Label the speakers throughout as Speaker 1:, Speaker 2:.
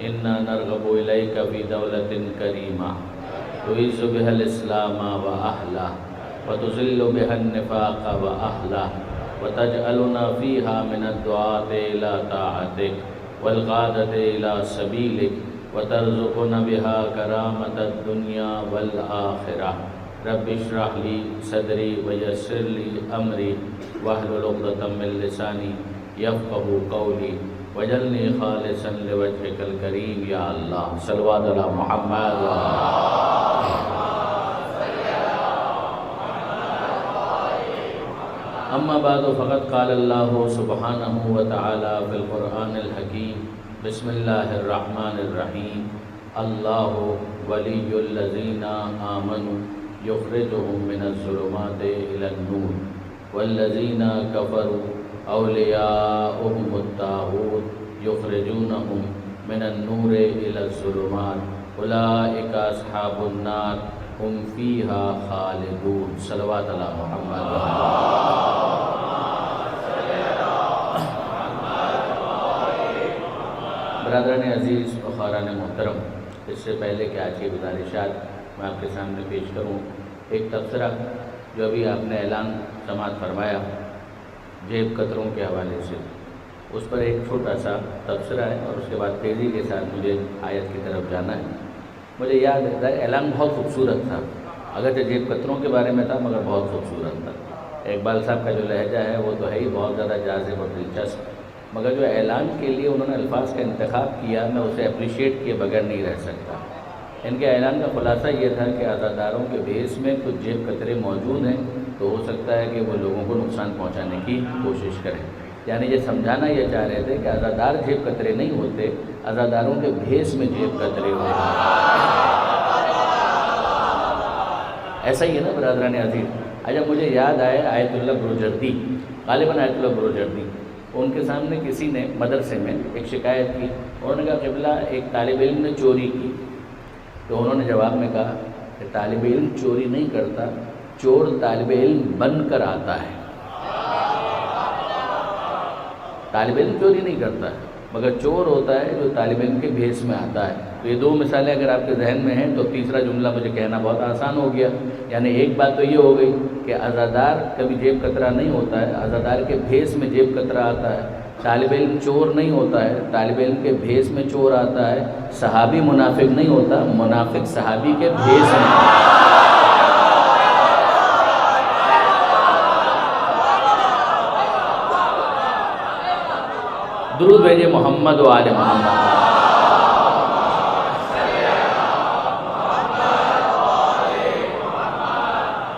Speaker 1: إنا نرغب إليك في دولة كريمة تعز بها الإسلام وأهله وتذل بها النفاق وأهله وتجعلنا فيها من الدعاة إلى طاعتك والقادة إلى سبيلك وترزقنا بها كرامة الدنيا والآخرة رب اشرح لي صدري ويسر لي أمري واحلل عقدة من لساني يفقهوا قولي واجعلني خالصا لوجهك الكريم يا الله صلوات على محمد اما بعد فقد قال الله سبحانه وتعالى في القرآن الحكيم بسم الله الرحمن الرحيم الله ولي الذين آمنوا يخرجهم من الظلمات إلى النور والذين كفروا أولياؤهم الطاغوت يخرجونهم من النور إلى الظلمات أولئك أصحاب النار هم فيها خالدون صلوات على محمد برادران عزیز و خاران محترم، اس سے پہلے کہ آج کی گزارشات میں آپ کے سامنے پیش کروں، ایک تبصرہ جو ابھی آپ نے اعلان سماعت فرمایا جیب قطروں کے حوالے سے، اس پر ایک چھوٹا سا تبصرہ ہے اور اس کے بعد تیزی کے ساتھ مجھے آیت کی طرف جانا ہے۔ مجھے یاد ہے اعلان بہت خوبصورت تھا، اگرچہ جیب قطروں کے بارے میں تھا مگر بہت خوبصورت تھا۔ اقبال صاحب کا جو لہجہ ہے وہ تو ہے ہی بہت زیادہ جاذب اور دلچسپ، مگر جو اعلان کے لیے انہوں نے الفاظ کا انتخاب کیا میں اسے اپریشیٹ کیے بغیر نہیں رہ سکتا۔ ان کے اعلان کا خلاصہ یہ تھا کہ عزاداروں کے بھیس میں کچھ جیب قطرے موجود ہیں تو ہو سکتا ہے کہ وہ لوگوں کو نقصان پہنچانے کی کوشش کریں، یعنی یہ سمجھانا یہ چاہ رہے تھے کہ عزادار جیب قطرے نہیں ہوتے، عزاداروں کے بھیس میں جیب قطرے ہوتے ہیں۔ ایسا ہی ہے نا برادران عزیز۔ اچھا مجھے یاد آئے آیت اللہ بروجردی، غالباً آیت اللہ بروجردی، ان کے سامنے کسی نے مدرسے میں ایک شکایت کی، انہوں نے کہا قبلہ ایک طالب علم نے چوری کی، تو انہوں نے جواب میں کہا کہ طالب علم چوری نہیں کرتا، چور طالب علم بن کر آتا ہے۔ طالب علم چوری نہیں کرتا مگر چور ہوتا ہے جو طالب علم کے بھیس میں آتا ہے۔ تو یہ دو مثالیں اگر آپ کے ذہن میں ہیں تو تیسرا جملہ مجھے کہنا بہت آسان ہو گیا، یعنی ایک بات تو یہ ہو گئی کہ عزادار کبھی جیب قطرہ نہیں ہوتا ہے، عزادار کے بھیس میں جیب قطرہ آتا ہے۔ طالب علم چور نہیں ہوتا ہے، طالب علم کے بھیس میں چور آتا ہے۔ صحابی منافق نہیں ہوتا، منافق صحابی کے بھیس میں۔ درود بھیجے محمد و آل محمد۔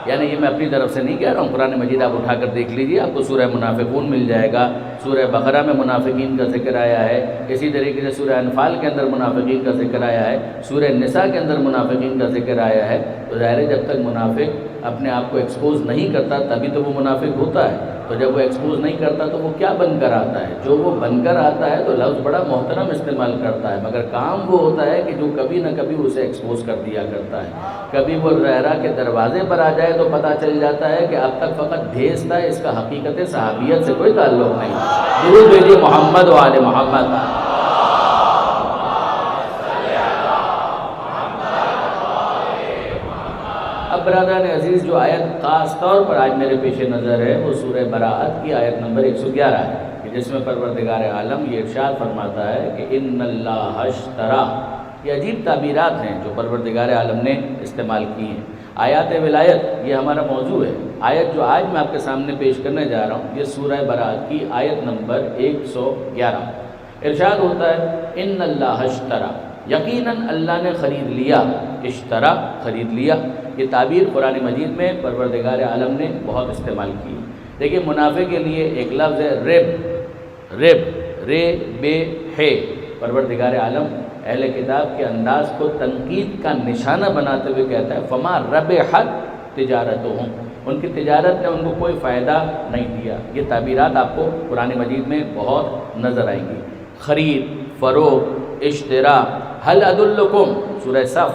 Speaker 1: یعنی یہ میں اپنی طرف سے نہیں کہہ رہا ہوں، قرآن مجید آپ اٹھا کر دیکھ لیجیے، آپ کو سورہ منافقون مل جائے گا۔ سورہ بقرہ میں منافقین کا ذکر آیا ہے، اسی طریقے سے سورہ انفال کے اندر منافقین کا ذکر آیا ہے، سورہ نساء کے اندر منافقین کا ذکر آیا ہے۔ تو ظاہر ہے جب تک منافق اپنے آپ کو ایکسپوز نہیں کرتا تبھی تو وہ منافق ہوتا ہے، تو جب وہ ایکسپوز نہیں کرتا تو وہ کیا بن کر آتا ہے؟ جو وہ بن کر آتا ہے تو لفظ بڑا محترم استعمال کرتا ہے، مگر کام وہ ہوتا ہے کہ جو کبھی نہ کبھی اسے ایکسپوز کر دیا کرتا ہے۔ کبھی وہ زہرا کے دروازے پر آ جائے تو پتہ چل جاتا ہے کہ اب تک فقط بھیس تھا، اس کا حقیقت صحابیت سے کوئی تعلق نہیں۔ درود بھیجیے محمد و آل محمد۔ اب برادران عزیز جو آیت خاص طور پر آج میرے پیش نظر ہے وہ سورہ براءت کی آیت نمبر 111 ہے، کہ جس میں پروردگار عالم یہ ارشاد فرماتا ہے کہ ان اللہ اشترا۔ یہ عجیب تعبیرات ہیں جو پروردگار عالم نے استعمال کی ہیں۔ آیات ولایت یہ ہمارا موضوع ہے۔ آیت جو آج میں آپ کے سامنے پیش کرنے جا رہا ہوں یہ سورہ براءت کی آیت نمبر 111۔ ارشاد ہوتا ہے ان اللہ اشترا، یقیناً اللہ نے خرید لیا۔ اشترا خرید لیا، یہ تعبیر قرآن مجید میں پروردگار عالم نے بہت استعمال کی۔ دیکھیں منافع کے لیے ایک لفظ ہے رب، رب رے بے ہے۔ پروردگار عالم اہل کتاب کے انداز کو تنقید کا نشانہ بناتے ہوئے کہتا ہے فما ربحت تجارتہم، ان کی تجارت نے ان کو کوئی فائدہ نہیں دیا۔ یہ تعبیرات آپ کو قرآن مجید میں بہت نظر آئیں گی۔ خرید، فروغ، اشترا۔ حل ادلکم، سورہ صف،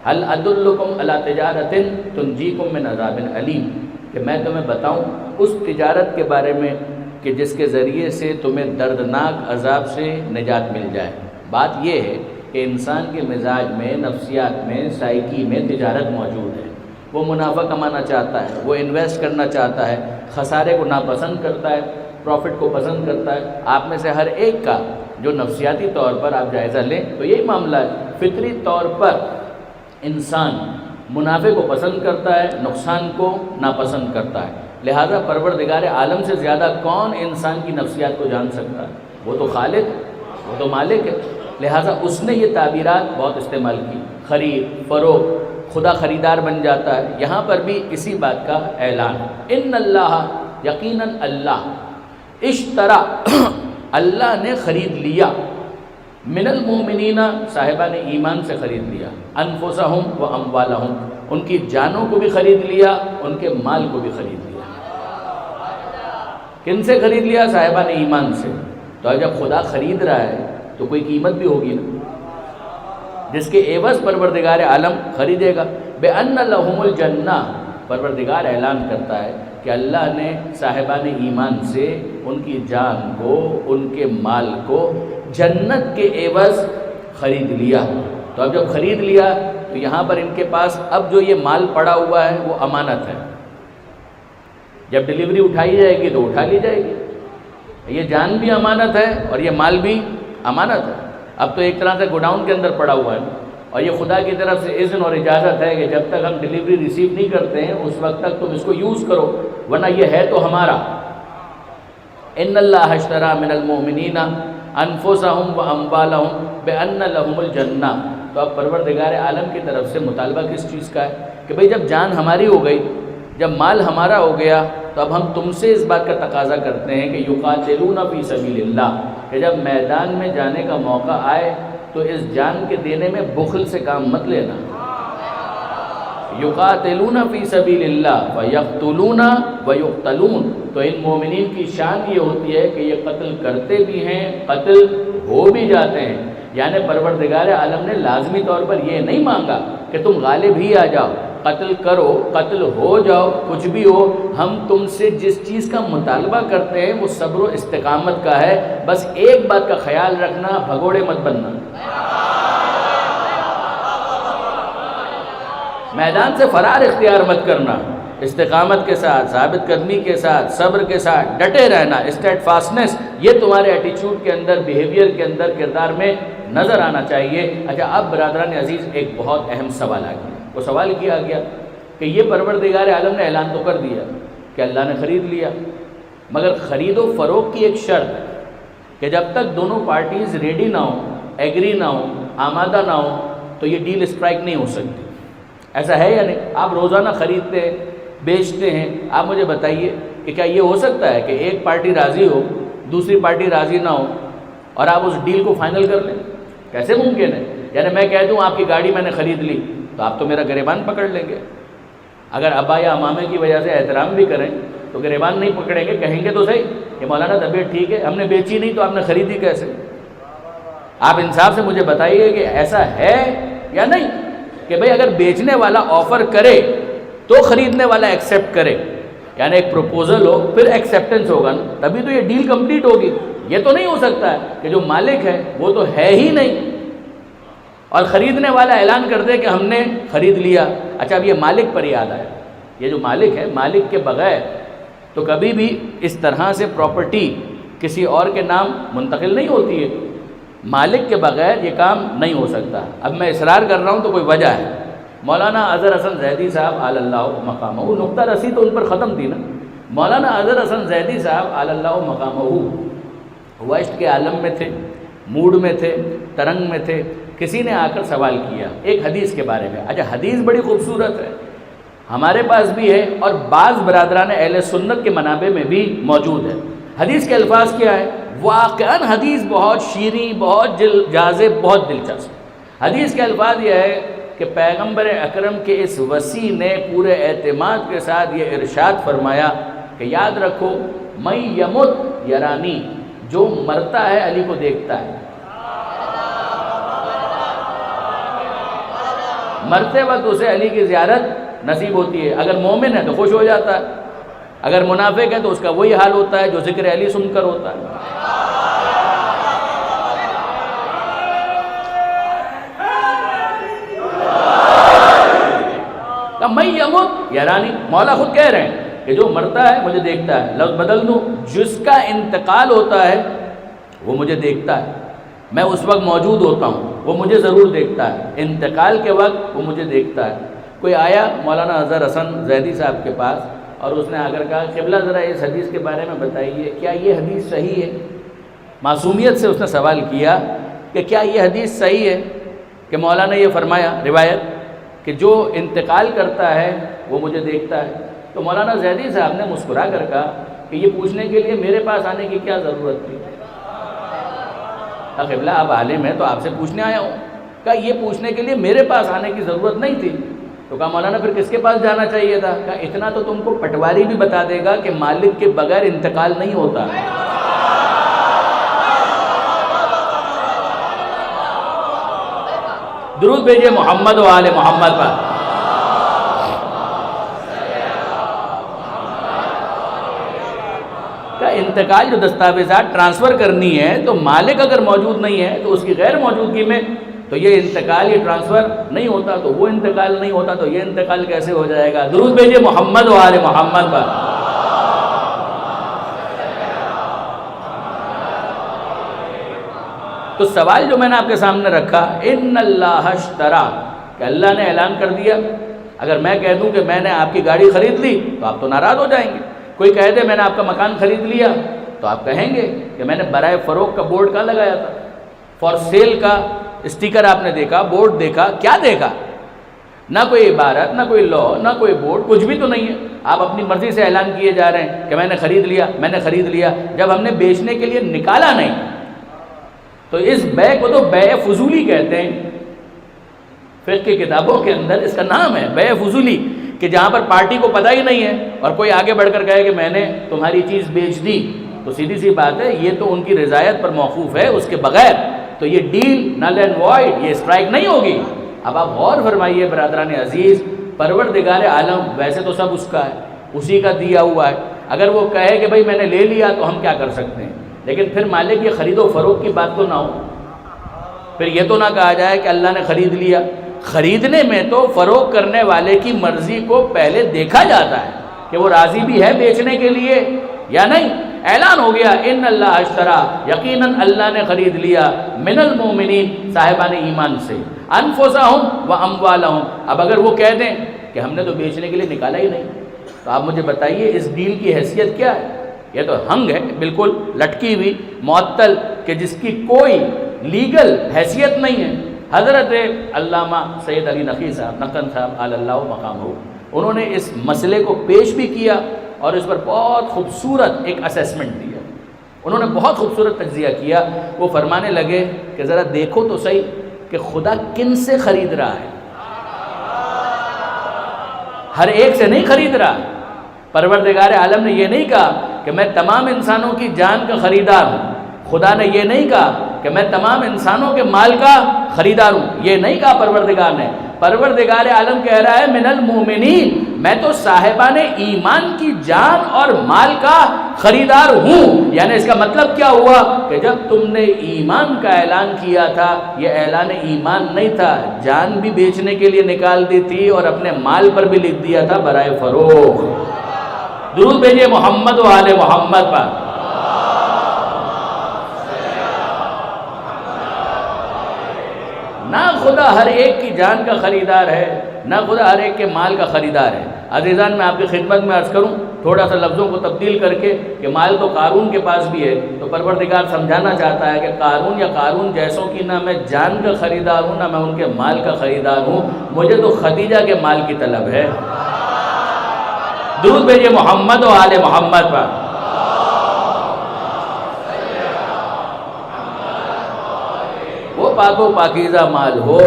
Speaker 1: حل ادلکم علی تجارت تنجیکم من عذاب علیم، کہ میں تمہیں بتاؤں اس تجارت کے بارے میں کہ جس کے ذریعے سے تمہیں دردناک عذاب سے نجات مل جائے۔ بات یہ ہے کہ انسان کے مزاج میں، نفسیات میں، سائیکی میں تجارت موجود ہے۔ وہ منافع کمانا چاہتا ہے، وہ انویسٹ کرنا چاہتا ہے، خسارے کو ناپسند کرتا ہے، پروفٹ کو پسند کرتا ہے۔ آپ میں سے ہر ایک کا جو نفسیاتی طور پر آپ جائزہ لیں تو یہی معاملہ ہے۔ فطری طور پر انسان منافع کو پسند کرتا ہے، نقصان کو ناپسند کرتا ہے۔ لہٰذا پروردگار عالم سے زیادہ کون انسان کی نفسیات کو جان سکتا ہے؟ وہ تو خالق ہے، وہ تو مالک ہے۔ لہٰذا اس نے یہ تعبیرات بہت استعمال کی، خرید فروخت، خدا خریدار بن جاتا ہے۔ یہاں پر بھی اسی بات کا اعلان ہے، ان اللہ، یقیناً اللہ، اشترا، اللہ نے خرید لیا، من المؤمنین، صاحبان ایمان سے خرید لیا، انفسہم و اموالہم، ان کی جانوں کو بھی خرید لیا، ان کے مال کو بھی خرید لیا۔ کن سے خرید لیا؟ صاحبان ایمان سے۔ تو جب خدا خرید رہا ہے تو کوئی قیمت بھی ہوگی نا، جس کے عوض پروردگار عالم خریدے گا۔ بِأَنَّ لَهُمُ الْجَنَّةَ، پروردگار اعلان کرتا ہے کہ اللہ نے صاحبان ایمان سے ان کی جان کو، ان کے مال کو جنت کے عوض خرید لیا۔ تو اب جب خرید لیا تو یہاں پر ان کے پاس اب جو یہ مال پڑا ہوا ہے وہ امانت ہے۔ جب ڈیلیوری اٹھائی جائے گی تو اٹھا لی جائے گی۔ یہ جان بھی امانت ہے اور یہ مال بھی امانت ہے۔ اب تو ایک طرح سے گوڈاؤن کے اندر پڑا ہوا ہے، اور یہ خدا کی طرف سے اذن اور اجازت ہے کہ جب تک ہم ڈیلیوری ریسیو نہیں کرتے ہیں اس وقت تک تم اس کو یوز کرو، ورنہ یہ ہے تو ہمارا۔ ان اللہ اشتری من المؤمنین انفسہم و اموالہم بان لہم الجنہ۔ تو اب پروردگار عالم کی طرف سے مطالبہ کس چیز کا ہے کہ بھئی جب جان ہماری ہو گئی، جب مال ہمارا ہو گیا، تو اب ہم تم سے اس بات کا تقاضا کرتے ہیں کہ یقاتلون فی سبیل اللہ، کہ جب میدان میں جانے کا موقع آئے تو اس جان کے دینے میں بخل سے کام مت لینا۔ یقاتلون فی سبیل اللہ ویقتلون ویقتلون، تو ان مومنین کی شان یہ ہوتی ہے کہ یہ قتل کرتے بھی ہیں، قتل ہو بھی جاتے ہیں۔ یعنی پروردگار عالم نے لازمی طور پر یہ نہیں مانگا کہ تم غالب ہی آ جاؤ، قتل کرو، قتل ہو جاؤ، کچھ بھی ہو، ہم تم سے جس چیز کا مطالبہ کرتے ہیں وہ صبر و استقامت کا ہے۔ بس ایک بات کا خیال رکھنا، بھگوڑے مت بننا، میدان سے فرار اختیار مت کرنا، استقامت کے ساتھ، ثابت قدمی کے ساتھ، صبر کے ساتھ ڈٹے رہنا، اسٹیڈ فاسٹنس، یہ تمہارے ایٹیچیوڈ کے اندر، بیہیویئر کے اندر، کردار میں نظر آنا چاہیے۔ اچھا، اب برادران عزیز ایک بہت اہم سوال آ گیا۔ وہ سوال کیا گیا کہ یہ پروردگار عالم نے اعلان تو کر دیا کہ اللہ نے خرید لیا، مگر خرید و فروخت کی ایک شرط ہے کہ جب تک دونوں پارٹیز ریڈی نہ ہوں، ایگری نہ ہوں، آمادہ نہ ہوں، تو یہ ڈیل اسٹرائک نہیں ہو سکتی۔ ایسا ہے یا نہیں؟ آپ روزانہ خریدتے ہیں، بیچتے ہیں، آپ مجھے بتائیے کہ کیا یہ ہو سکتا ہے کہ ایک پارٹی راضی ہو، دوسری پارٹی راضی نہ ہو اور آپ اس ڈیل کو فائنل کر لیں؟ کیسے ممکن ہے؟ یعنی میں کہہ دوں آپ کی گاڑی میں نے خرید لی تو آپ تو میرا گریبان پکڑ لیں گے۔ اگر ابا یا امامے کی وجہ سے احترام بھی کریں تو گریبان نہیں پکڑیں گے، کہیں گے تو صحیح کہ مولانا طبیعت ٹھیک ہے، ہم نے بیچی نہیں تو آپ نے خریدی کیسے؟ آپ انصاف سے مجھے بتائیے کہ ایسا ہے یا نہیں کہ بھئی اگر بیچنے والا آفر کرے تو خریدنے والا ایکسیپٹ کرے، یعنی ایک پروپوزل ہو پھر ایکسیپٹنس ہوگا نا، تبھی تو یہ ڈیل کمپلیٹ ہوگی۔ یہ تو نہیں ہو سکتا ہے کہ جو مالک ہے وہ تو ہے ہی نہیں اور خریدنے والا اعلان کر دے کہ ہم نے خرید لیا۔ اچھا، اب یہ مالک پر یاد آیا، یہ جو مالک ہے، مالک کے بغیر تو کبھی بھی اس طرح سے پراپرٹی کسی اور کے نام منتقل نہیں ہوتی ہے، مالک کے بغیر یہ کام نہیں ہو سکتا۔ اب میں اصرار کر رہا ہوں تو کوئی وجہ ہے۔ مولانا اظہر حسن زیدی صاحب علی اللہ مقامہ، نقطہ رسی تو ان پر ختم تھی نا۔ مولانا اظہر حسن زیدی صاحب علی اللہ مقامہ وشت کے عالم میں تھے، موڈ میں تھے، ترنگ میں تھے۔ کسی نے آ کر سوال کیا ایک حدیث کے بارے میں۔ اچھا، حدیث بڑی خوبصورت ہے، ہمارے پاس بھی ہے اور بعض برادران اہل سنت کے منابع میں بھی موجود ہے۔ حدیث کے الفاظ کیا ہے؟ واقعاً حدیث بہت شیریں، بہت جاذب، بہت دلچسپ۔ حدیث کے الفاظ یہ ہے کہ پیغمبر اکرم کے اس وسیع نے پورے اعتماد کے ساتھ یہ ارشاد فرمایا کہ یاد رکھو، میں یمت یرانی، جو مرتا ہے علی کو دیکھتا ہے۔ مرتے وقت اسے علی کی زیارت نصیب ہوتی ہے۔ اگر مومن ہے تو خوش ہو جاتا ہے، اگر منافق ہے تو اس کا وہی حال ہوتا ہے جو ذکر علی سن کر ہوتا ہے۔ امن یمت یرانی، مولا خود کہہ رہے ہیں کہ جو مرتا ہے مجھے دیکھتا ہے. لفظ بدل دوں، جس کا انتقال ہوتا ہے وہ مجھے دیکھتا ہے، میں اس وقت موجود ہوتا ہوں، وہ مجھے ضرور دیکھتا ہے، انتقال کے وقت وہ مجھے دیکھتا ہے. کوئی آیا مولانا اظہر حسن زیدی صاحب کے پاس اور اس نے آ کر کہا قبلہ ذرا اس حدیث کے بارے میں بتائیے، کیا یہ حدیث صحیح ہے؟ معصومیت سے اس نے سوال کیا کہ کیا یہ حدیث صحیح ہے کہ مولا نے یہ فرمایا روایت کہ جو انتقال کرتا ہے وہ مجھے دیکھتا ہے. تو مولانا زیدی صاحب نے مسکرا کر کہا کہ یہ پوچھنے کے لیے میرے پاس آنے کی کیا ضرورت تھی؟ قبلہ آپ عالم ہیں تو آپ سے پوچھنے آیا ہوں. کہا یہ پوچھنے کے لیے میرے پاس آنے کی ضرورت نہیں تھی. تو کہا مولانا پھر کس کے پاس جانا چاہیے تھا؟ کہا اتنا تو تم کو پٹواری بھی بتا دے گا کہ مالک کے بغیر انتقال نہیں ہوتا. درود بھیجئے محمد و آل محمد پر. کا انتقال جو دستاویزات ٹرانسفر کرنی ہے تو مالک اگر موجود نہیں ہے تو اس کی غیر موجودگی میں تو یہ انتقال یہ ٹرانسفر نہیں ہوتا، تو وہ انتقال نہیں ہوتا تو یہ انتقال کیسے ہو جائے گا؟ درود بھیجئے محمد و آل محمد پر. تو سوال جو میں نے آپ کے سامنے رکھا، ان اللہ اشترا، کہ اللہ نے اعلان کر دیا. اگر میں کہہ دوں کہ میں نے آپ کی گاڑی خرید لی تو آپ تو ناراض ہو جائیں گے. کوئی کہہ دے میں نے آپ کا مکان خرید لیا تو آپ کہیں گے کہ میں نے برائے فروخت کا بورڈ کہاں لگایا تھا؟ فار سیل کا اسٹیکر آپ نے دیکھا، بورڈ دیکھا، کیا دیکھا؟ نہ کوئی عبارت، نہ کوئی لا، نہ کوئی بورڈ، کچھ بھی تو نہیں ہے. آپ اپنی مرضی سے اعلان کیے جا رہے ہیں کہ میں نے خرید لیا، میں نے خرید لیا، جب ہم نے بیچنے کے لیے نکالا نہیں. تو اس بے کو تو بے فضولی کہتے ہیں. فقہ کی کتابوں کے اندر اس کا نام ہے بے فضولی، کہ جہاں پر پارٹی کو پتہ ہی نہیں ہے اور کوئی آگے بڑھ کر کہے کہ میں نے تمہاری چیز بیچ دی، تو سیدھی سی بات ہے یہ تو ان کی رضایت پر موقوف ہے، اس کے بغیر تو یہ ڈیل نل اینڈ وائڈ، یہ اسٹرائک نہیں ہوگی. اب آپ غور فرمائیے برادران عزیز، پروردگار عالم ویسے تو سب اس کا ہے، اسی کا دیا ہوا ہے. اگر وہ کہے کہ بھائی میں نے لے لیا تو ہم کیا کر سکتے ہیں؟ لیکن پھر مالک یہ خرید و فروخت کی بات تو نہ ہو. پھر یہ تو نہ کہا جائے کہ اللہ نے خرید لیا. خریدنے میں تو فروخت کرنے والے کی مرضی کو پہلے دیکھا جاتا ہے کہ وہ راضی بھی ہے بیچنے کے لیے یا نہیں. اعلان ہو گیا ان اللہ اشترا، یقیناً اللہ نے خرید لیا، من المومنین، صاحبان ایمان سے، انفسہم و اموالہم. اب اگر وہ کہہ دیں کہ ہم نے تو بیچنے کے لیے نکالا ہی نہیں، تو آپ مجھے بتائیے اس ڈیل کی حیثیت کیا ہے؟ یہ تو ہنگ ہے، بالکل لٹکی ہوئی، معطل، کہ جس کی کوئی لیگل حیثیت نہیں ہے. حضرت علامہ سید علی نقی صاحب نقن صاحب علی اللہ مقام ہو، انہوں نے اس مسئلے کو پیش بھی کیا اور اس پر بہت خوبصورت ایک اسیسمنٹ دیا. انہوں نے بہت خوبصورت تجزیہ کیا. وہ فرمانے لگے کہ ذرا دیکھو تو صحیح کہ خدا کن سے خرید رہا ہے. ہر ایک سے نہیں خرید رہا. پروردگار عالم نے یہ نہیں کہا کہ میں تمام انسانوں کی جان کا خریدار ہوں. خدا نے یہ نہیں کہا کہ میں تمام انسانوں کے مال کا خریدار ہوں. یہ نہیں کہا پروردگار نے. پروردگار عالم کہہ رہا ہے من المومنین، میں تو صاحبان ایمان کی جان اور مال کا خریدار ہوں. یعنی اس کا مطلب کیا ہوا کہ جب تم نے ایمان کا اعلان کیا تھا، یہ اعلان ایمان نہیں تھا، جان بھی بیچنے کے لیے نکال دی تھی اور اپنے مال پر بھی لکھ دیا تھا برائے فروخت. درود بھیجئے محمد و آل محمد پر. نہ خدا ہر ایک کی جان کا خریدار ہے، نہ خدا ہر ایک کے مال کا خریدار ہے. عزیزان میں آپ کی خدمت میں عرض کروں تھوڑا سا لفظوں کو تبدیل کر کے کہ مال تو قارون کے پاس بھی ہے، تو پروردگار سمجھانا چاہتا ہے کہ قارون یا قارون جیسوں کی نہ میں جان کا خریدار ہوں نہ میں ان کے مال کا خریدار ہوں، مجھے تو خدیجہ کے مال کی طلب ہے. درود بھیجئے محمد و آل محمد پر. وہ پاک و پاکیزہ مال ہو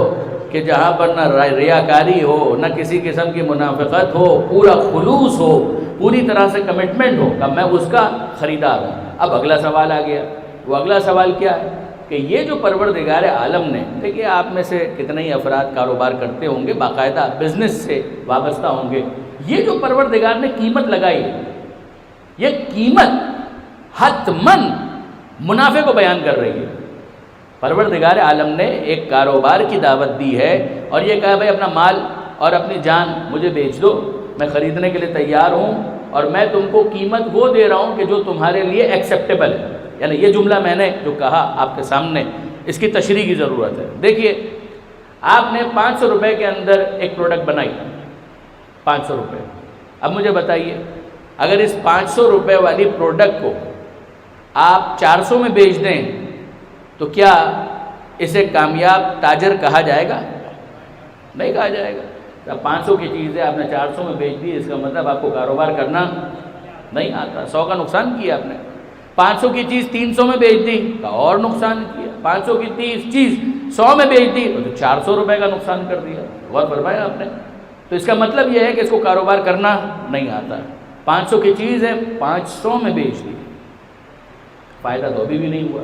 Speaker 1: کہ جہاں پر نہ ریاکاری ہو، نہ کسی قسم کی منافقت ہو، پورا خلوص ہو، پوری طرح سے کمٹمنٹ ہو کہ میں اس کا خریدار ہوں. اب اگلا سوال آ گیا. وہ اگلا سوال کیا ہے کہ یہ جو پروردگار عالم نے، دیکھیے آپ میں سے کتنے ہی افراد کاروبار کرتے ہوں گے، باقاعدہ بزنس سے وابستہ ہوں گے. یہ جو پروردگار نے قیمت لگائی، یہ قیمت حتماً منافع کو بیان کر رہی ہے. پروردگار عالم نے ایک کاروبار کی دعوت دی ہے اور یہ کہا بھائی اپنا مال اور اپنی جان مجھے بیچ دو، میں خریدنے کے لیے تیار ہوں، اور میں تم کو قیمت وہ دے رہا ہوں کہ جو تمہارے لیے ایکسیپٹیبل ہے۔ یعنی یہ جملہ میں نے جو کہا آپ کے سامنے، اس کی تشریح کی ضرورت ہے۔ دیکھیے، آپ نے 500 روپے کے اندر ایک پروڈکٹ بنائی، 500 روپے۔ اب مجھے بتائیے، اگر اس 500 روپے والی پروڈکٹ کو آپ 400 میں بیچ دیں تو کیا اسے کامیاب تاجر کہا جائے گا؟ نہیں کہا جائے گا۔ اب 500 کی چیز ہے، آپ نے 400 میں بیچ دی، اس کا مطلب آپ کو کاروبار کرنا نہیں آتا، 100 کا نقصان کیا آپ نے۔ 500 کی چیز 300 میں بیچ دی تو اور نقصان کیا، 500 کی چیز 100 میں بیچ دی تو 400 روپے کا نقصان کر دیا۔ غور فرمایا آپ نے؟ تو اس کا مطلب یہ ہے کہ اس کو کاروبار کرنا نہیں آتا۔ 500 کی چیز ہے، 500 میں بیچ دی، فائدہ تو ابھی بھی نہیں ہوا،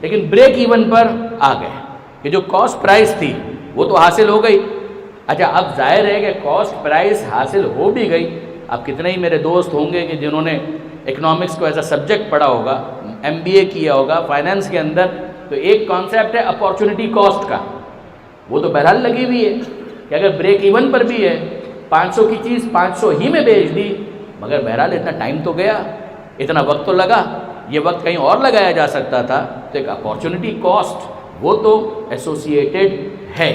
Speaker 1: لیکن بریک ایون پر آ گئے کہ جو کاسٹ پرائس تھی وہ تو حاصل ہو گئی۔ اچھا، اب ظاہر ہے کہ کاسٹ پرائس حاصل ہو بھی گئی۔ اب کتنے ہی میرے دوست ہوں گے کہ جنہوں نے اکنامکس کو ایز اے سبجیکٹ پڑھا ہوگا، MBA کیا ہوگا فائنانس کے اندر، تو ایک کانسیپٹ ہے اپارچونٹی کاسٹ کا، وہ تو بہرحال لگی ہوئی ہے کہ اگر بریک ایون پر بھی ہے، 500 کی چیز 500 ہی میں بیچ دی، مگر بہرحال اتنا ٹائم تو گیا، اتنا وقت تو لگا، یہ وقت کہیں اور لگایا جا سکتا تھا، تو ایک اپارچونٹی کاسٹ وہ تو ایسوسیٹیڈ ہے،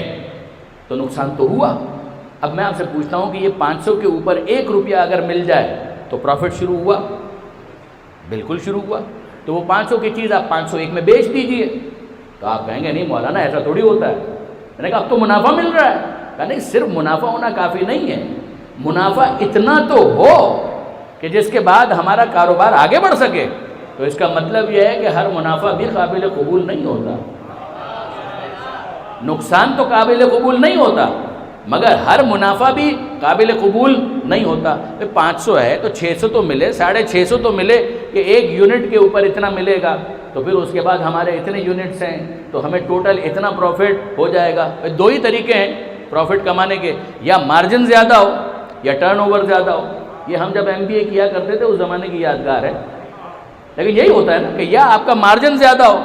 Speaker 1: تو نقصان تو ہوا۔ اب میں آپ سے پوچھتا ہوں کہ یہ 500 کے اوپر 1 روپیہ اگر مل جائے تو پروفٹ شروع ہوا؟ بالکل شروع ہوا۔ تو وہ 500 کی چیز آپ 501 میں بیچ دیجئے، تو آپ کہیں گے نہیں مولانا ایسا تھوڑی ہوتا ہے۔ میں نے کہا اب تو منافع مل رہا ہے۔ کہا نہیں، صرف منافع ہونا کافی نہیں ہے، منافع اتنا تو ہو کہ جس کے بعد ہمارا کاروبار آگے بڑھ سکے۔ تو اس کا مطلب یہ ہے کہ ہر منافع بھی قابل قبول نہیں ہوتا، نقصان تو قابل قبول نہیں ہوتا، مگر ہر منافع بھی قابل قبول نہیں ہوتا۔ 500 ہے تو 600 تو ملے، 650 تو ملے کہ ایک یونٹ کے اوپر اتنا ملے گا، تو پھر اس کے بعد ہمارے اتنے یونٹس ہیں تو ہمیں ٹوٹل اتنا پروفٹ ہو جائے گا۔ دو ہی طریقے ہیں پروفٹ کمانے کے، یا مارجن زیادہ ہو یا ٹرن اوور زیادہ ہو۔ یہ ہم جب MBA کیا کرتے تھے اس زمانے کی یادگار ہے، لیکن یہی ہوتا ہے نا کہ یا آپ کا مارجن زیادہ ہو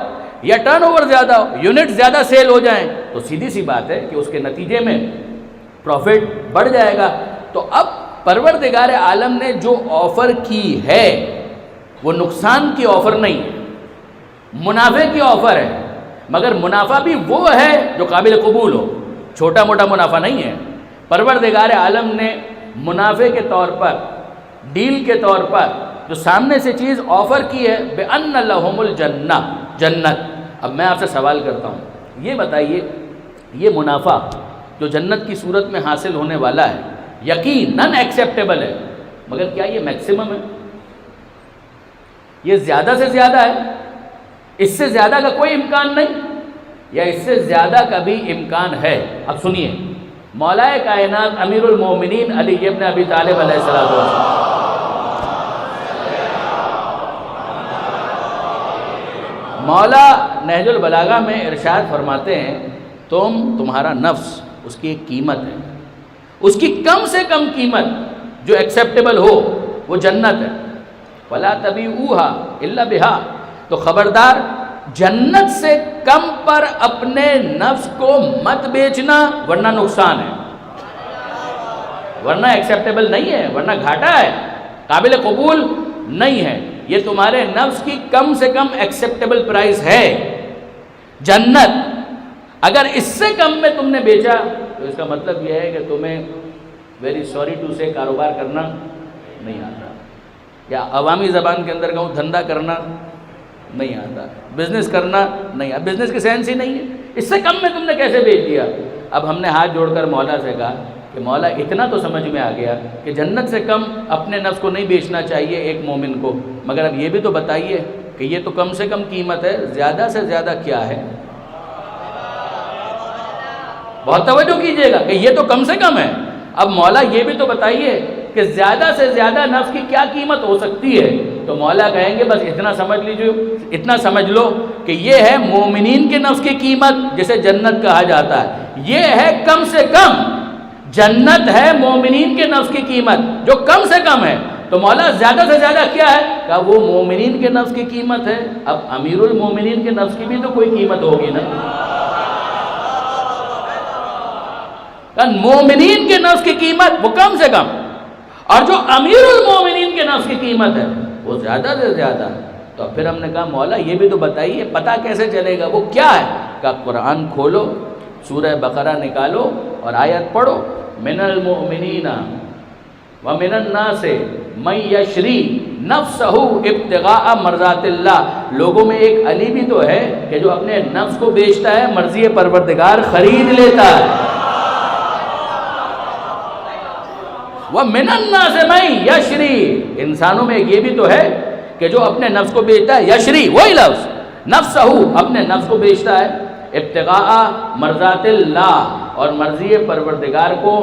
Speaker 1: یا ٹرن اوور زیادہ ہو، یونٹ زیادہ سیل ہو جائیں، تو سیدھی سی بات ہے کہ اس کے نتیجے میں پروفٹ بڑھ جائے گا۔ تو اب پروردگار عالم نے جو آفر کی ہے وہ نقصان کی آفر نہیں ہے، منافع کی آفر ہے، مگر منافع بھی وہ ہے جو قابل قبول ہو، چھوٹا موٹا منافع نہیں ہے۔ پروردگار عالم نے منافع کے طور پر، ڈیل کے طور پر جو سامنے سے چیز آفر کی ہے، بِأَنَّ لَهُمُ الْجَنَّةَ، جنت۔ اب میں آپ سے سوال کرتا ہوں، یہ بتائیے یہ منافع جو جنت کی صورت میں حاصل ہونے والا ہے یقیناً ایکسیپٹیبل ہے، مگر کیا یہ میکسیمم ہے؟ یہ زیادہ سے زیادہ ہے؟ اس سے زیادہ کا کوئی امکان نہیں، یا اس سے زیادہ کا بھی امکان ہے؟ اب سنیے، مولا کائنات امیر المومنین علی ابن ابی طالب علیہ السلام، مولا نہج البلاغہ میں ارشاد فرماتے ہیں، تمہارا نفس اس کی ایک قیمت ہے، اس کی کم سے کم قیمت جو ایکسیپٹیبل ہو وہ جنت ہے۔ وَلَا تَبِيعُوهَا إِلَّا بِهَا، تو خبردار جنت سے کم پر اپنے نفس کو مت بیچنا، ورنہ نقصان ہے، ورنہ ایکسیپٹیبل نہیں ہے، ورنہ گھاٹا ہے، قابل قبول نہیں ہے۔ یہ تمہارے نفس کی کم سے کم ایکسیپٹیبل پرائس ہے جنت۔ اگر اس سے کم میں تم نے بیچا تو اس کا مطلب یہ ہے کہ تمہیں ویری سوری ٹو سے کاروبار کرنا نہیں آتا، یا عوامی زبان کے اندر کہوں دھندا کرنا نہیں آتا، بزنس کرنا نہیں آتا، بزنس کی سینس ہی نہیں ہے۔ اس سے کم میں تم نے کیسے بیچ دیا؟ اب ہم نے ہاتھ جوڑ کر مولا سے کہا کہ مولا اتنا تو سمجھ میں آ گیا کہ جنت سے کم اپنے نفس کو نہیں بیچنا چاہیے ایک مومن کو، مگر اب یہ بھی تو بتائیے کہ یہ تو کم سے کم قیمت ہے، زیادہ سے زیادہ کیا ہے؟ بہت توجہ کیجئے گا کہ یہ تو کم سے کم ہے، اب مولا یہ بھی تو بتائیے کہ زیادہ سے زیادہ نفس کی کیا قیمت ہو سکتی ہے؟ تو مولا کہیں گے بس اتنا سمجھ لیجیے، اتنا سمجھ لو کہ یہ ہے مومنین کے نفس کی قیمت جسے جنت کہا جاتا ہے، یہ ہے کم سے کم، جنت ہے مومنین کے نفس کی قیمت جو کم سے کم ہے۔ تو مولا زیادہ سے زیادہ کیا ہے؟ کہا وہ مومنین کے نفس کی قیمت ہے۔ اب امیر المومنین کے نفس کی بھی تو کوئی قیمت ہوگی نا، کہ مومنین کے نفس کی قیمت وہ کم سے کم، اور جو امیر المومنین کے نفس کی قیمت ہے وہ زیادہ سے زیادہ. تو پھر ہم نے کہا مولا یہ بھی تو بتائیے پتہ کیسے چلے گا، وہ کیا ہے؟ کہ قرآن کھولو، سورہ بقرہ نکالو اور آیت پڑھو. من المؤمنین ومن الناس من یشری نفسہ ابتغاء مرضات اللہ. لوگوں میں ایک علی بھی تو ہے کہ جو اپنے نفس کو بیچتا ہے، مرضی پروردگار خرید لیتا ہے. ومن الناس من یشری، انسانوں میں یہ بھی تو ہے کہ جو اپنے نفس کو بیچتا ہے، یشری وہی لفظ، نفسہ اپنے نفس کو بیچتا ہے، ابتغاء مرضات اللہ اور مرضی پروردگار کو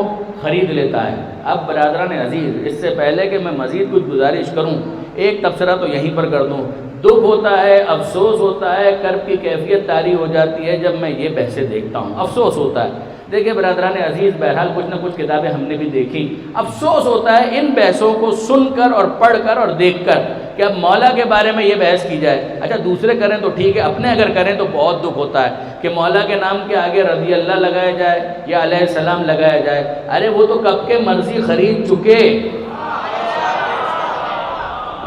Speaker 1: خرید لیتا ہے. اب برادران عزیز، اس سے پہلے کہ میں مزید کچھ گزارش کروں، ایک تبصرہ تو یہیں پر کر دوں. دکھ ہوتا ہے، افسوس ہوتا ہے، کرب کی کیفیت طاری ہو جاتی ہے جب میں یہ بحثیں دیکھتا ہوں. افسوس ہوتا ہے. دیکھیں برادران عزیز، بہرحال کچھ نہ کچھ کتابیں ہم نے بھی دیکھی. افسوس ہوتا ہے ان بحثوں کو سن کر اور پڑھ کر اور دیکھ کر کہ اب مولا کے بارے میں یہ بحث کی جائے. اچھا دوسرے کریں تو ٹھیک ہے، اپنے اگر کریں تو بہت دکھ ہوتا ہے کہ مولا کے نام کے آگے رضی اللہ لگایا جائے یا علیہ السلام لگایا جائے. ارے وہ تو کب کے مرضی خرید چکے،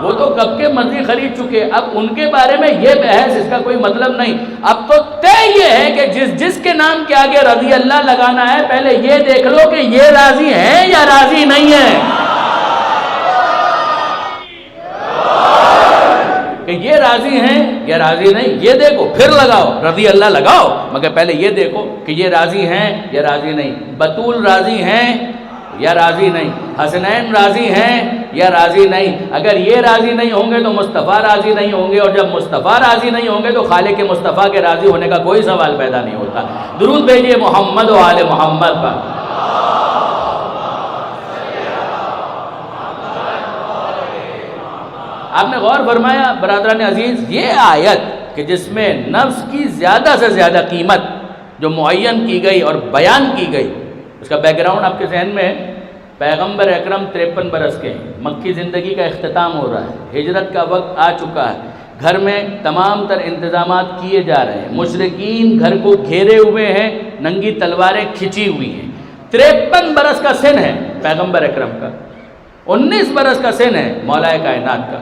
Speaker 1: وہ تو کب کے مرضی خرید چکے. اب ان کے بارے میں یہ بحث، اس کا کوئی مطلب نہیں. اب تو طے یہ ہے کہ جس کے نام کے آگے رضی اللہ لگانا ہے، پہلے یہ دیکھ لو کہ یہ راضی ہیں یا راضی نہیں ہیں، کہ یہ راضی ہیں یا راضی نہیں. یہ دیکھو پھر لگاؤ، رضی اللہ لگاؤ، مگر پہلے یہ دیکھو کہ یہ راضی ہیں یا راضی نہیں. بطول راضی ہیں یا راضی نہیں، حسنین راضی ہیں یا راضی نہیں. اگر یہ راضی نہیں ہوں گے تو مصطفیٰ راضی نہیں ہوں گے، اور جب مصطفیٰ راضی نہیں ہوں گے تو خالق مصطفیٰ کے راضی ہونے کا کوئی سوال پیدا نہیں ہوتا. درود بھیجیے محمد و آل محمد پر. آپ نے غور فرمایا برادران عزیز، یہ آیت کہ جس میں نفس کی زیادہ سے زیادہ قیمت جو معین کی گئی اور بیان کی گئی، اس کا بیک گراؤنڈ آپ کے ذہن میں ہے. پیغمبر اکرم 53 برس کے ہیں، مکی زندگی کا اختتام ہو رہا ہے، ہجرت کا وقت آ چکا ہے، گھر میں تمام تر انتظامات کیے جا رہے ہیں، مشرکین گھر کو گھیرے ہوئے ہیں، ننگی تلواریں کھچی ہوئی ہیں. 53 برس کا سن ہے پیغمبر اکرم کا، 19 برس کا سن ہے مولا کائنات کا.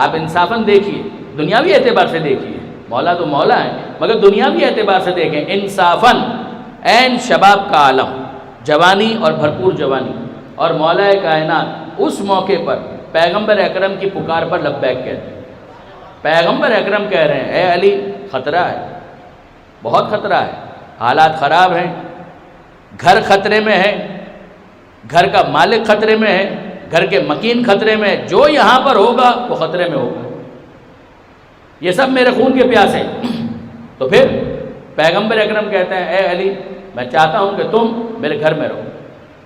Speaker 1: آپ انصافاً دیکھیے، دنیاوی اعتبار سے دیکھیے، مولا تو مولا ہے مگر دنیاوی اعتبار سے دیکھیں انصافاً عین شباب کا عالم، جوانی اور بھرپور جوانی، اور مولا کائنات اس موقع پر پیغمبر اکرم کی پکار پر لبیک کہتے ہیں. پیغمبر اکرم کہہ رہے ہیں اے علی خطرہ ہے، بہت خطرہ ہے، حالات خراب ہیں، گھر خطرے میں ہے، گھر کا مالک خطرے میں ہے، گھر کے مکین خطرے میں، جو یہاں پر ہوگا وہ خطرے میں ہوگا، یہ سب میرے خون کے پیاسے. تو پھر پیغمبر اکرم کہتے ہیں اے علی میں چاہتا ہوں کہ تم میرے گھر میں رہو.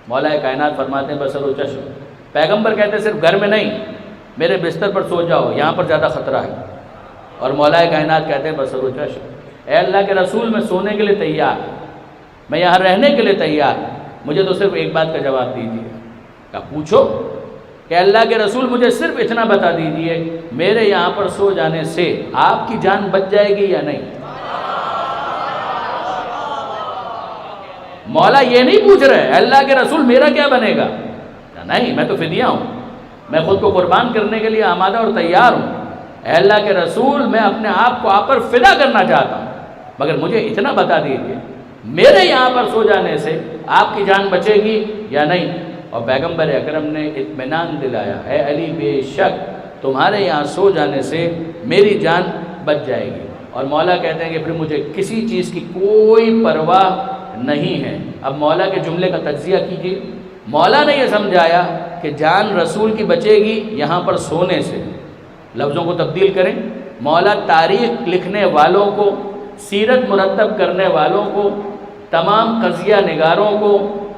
Speaker 1: مولا کائنات فرماتے ہیں بصر و چشم. پیغمبر کہتے ہیں صرف گھر میں نہیں، میرے بستر پر سو جاؤ، یہاں پر زیادہ خطرہ ہے. اور مولا کائنات کہتے ہیں بصر و چشم. اے اللہ کے رسول میں سونے کے لیے تیار، میں یہاں رہنے کے لیے تیار، مجھے تو صرف ایک بات کا جواب دیجیے. کہا پوچھو. کہ اللہ کے رسول مجھے صرف اتنا بتا دیجیے میرے یہاں پر سو جانے سے آپ کی جان بچ جائے گی یا نہیں. مولا یہ نہیں پوچھ رہے اللہ کے رسول میرا کیا بنے گا، نہیں میں تو فدیہ ہوں، میں خود کو قربان کرنے کے لیے آمادہ اور تیار ہوں. اے اللہ کے رسول میں اپنے آپ کو آپ پر فدا کرنا چاہتا ہوں، مگر مجھے اتنا بتا دیجیے میرے یہاں پر سو جانے سے آپ کی جان بچے گی یا نہیں. اور پیغمبر اکرم نے اطمینان دلایا اے علی بے شک تمہارے یہاں سو جانے سے میری جان بچ جائے گی. اور مولا کہتے ہیں کہ پھر مجھے کسی چیز کی کوئی پرواہ نہیں ہے. اب مولا کے جملے کا تجزیہ کیجیے. مولا نے یہ سمجھایا کہ جان رسول کی بچے گی یہاں پر سونے سے. لفظوں کو تبدیل کریں، مولا تاریخ لکھنے والوں کو، سیرت مرتب کرنے والوں کو، تمام قضیہ نگاروں کو،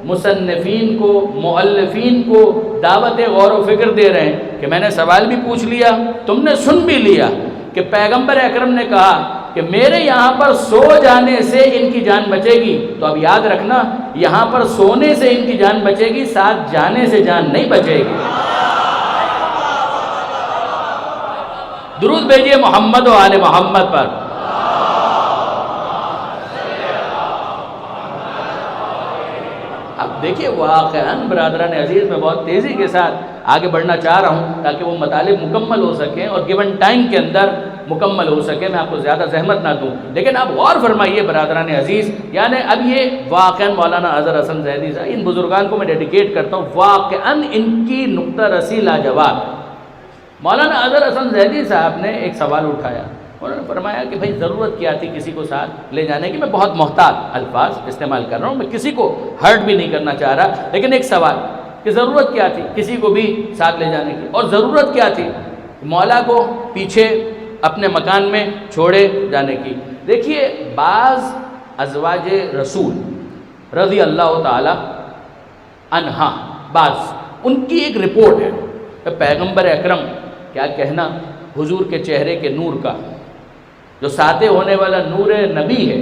Speaker 1: مصنفین کو، مؤلفین کو دعوت غور و فکر دے رہے ہیں کہ میں نے سوال بھی پوچھ لیا، تم نے سن بھی لیا کہ پیغمبر اکرم نے کہا کہ میرے یہاں پر سو جانے سے ان کی جان بچے گی. تو اب یاد رکھنا یہاں پر سونے سے ان کی جان بچے گی، ساتھ جانے سے جان نہیں بچے گی. درود بھیجیے محمد و آل محمد پر. اب دیکھیے واقعاً برادران عزیز میں بہت تیزی کے ساتھ آگے بڑھنا چاہ رہا ہوں تاکہ وہ مطالب مکمل ہو سکیں اور گیون ٹائم کے اندر مکمل ہو سکے، میں آپ کو زیادہ زحمت نہ دوں، لیکن آپ غور فرمائیے برادران عزیز، یعنی اب یہ واقعاً مولانا اظہر حسن زیدی صاحب، ان بزرگان کو میں ڈیڈیکیٹ کرتا ہوں، واقعاً ان کی نقطہ رسی لاجواب۔ مولانا اظہر حسن زیدی صاحب نے ایک سوال اٹھایا، انہوں نے فرمایا کہ بھائی ضرورت کیا تھی کسی کو ساتھ لے جانے کی؟ میں بہت محتاط الفاظ استعمال کر رہا ہوں، میں کسی کو ہرٹ بھی نہیں کرنا چاہ رہا، لیکن ایک سوال کہ ضرورت کیا تھی کسی کو بھی ساتھ لے جانے کی، اور ضرورت کیا تھی مولا کو پیچھے اپنے مکان میں چھوڑے جانے کی؟ دیکھیے بعض ازواج رسول رضی اللہ تعالی عنہا، بعض ان کی ایک رپورٹ ہے، پیغمبر اکرم کیا کہنا حضور کے چہرے کے نور کا، جو ساطع ہونے والا نور نبی ہے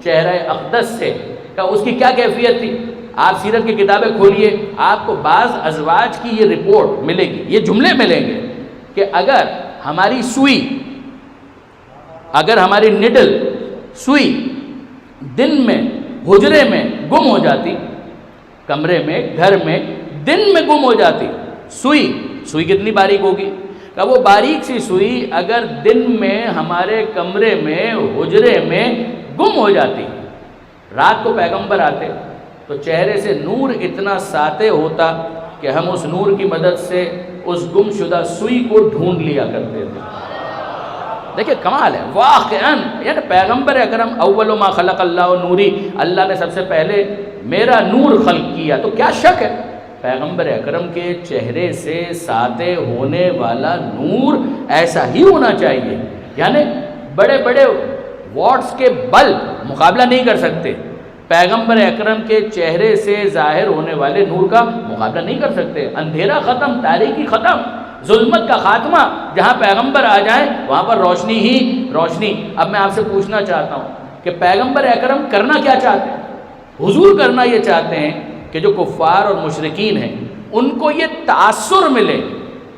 Speaker 1: چہرہ اقدس سے، کہ اس کی کیا کیفیت تھی؟ آپ سیرت کی کتابیں کھولیے، آپ کو بعض ازواج کی یہ رپورٹ ملے گی، یہ جملے ملیں گے کہ اگر ہماری سوئی، اگر ہماری نڈل سوئی دن میں حجرے میں گم ہو جاتی، کمرے میں گھر میں دن میں گم ہو جاتی، سوئی کتنی باریک ہوگی؟ کہ وہ باریک سی سوئی اگر دن میں ہمارے کمرے میں حجرے میں گم ہو جاتی، رات کو پیغمبر آتے تو چہرے سے نور اتنا ساطع ہوتا کہ ہم اس نور کی مدد سے اس گم شدہ سوئی کو ڈھونڈ لیا کرتے تھے۔ دیکھیں کمال ہے واقعاً، یعنی پیغمبر اکرم اول ما خلق اللہ نوری، اللہ نے سب سے پہلے میرا نور خلق کیا، تو کیا شک ہے پیغمبر اکرم کے چہرے سے ساطع ہونے والا نور ایسا ہی ہونا چاہیے، یعنی بڑے بڑے واٹس کے بلب مقابلہ نہیں کر سکتے، پیغمبر اکرم کے چہرے سے ظاہر ہونے والے نور کا مقابلہ نہیں کر سکتے۔ اندھیرا ختم، تاریکی ختم، ظلمت کا خاتمہ، جہاں پیغمبر آ جائیں وہاں پر روشنی ہی روشنی۔ اب میں آپ سے پوچھنا چاہتا ہوں کہ پیغمبر اکرم کرنا کیا چاہتے ہیں؟ حضور کرنا یہ چاہتے ہیں کہ جو کفار اور مشرکین ہیں ان کو یہ تاثر ملے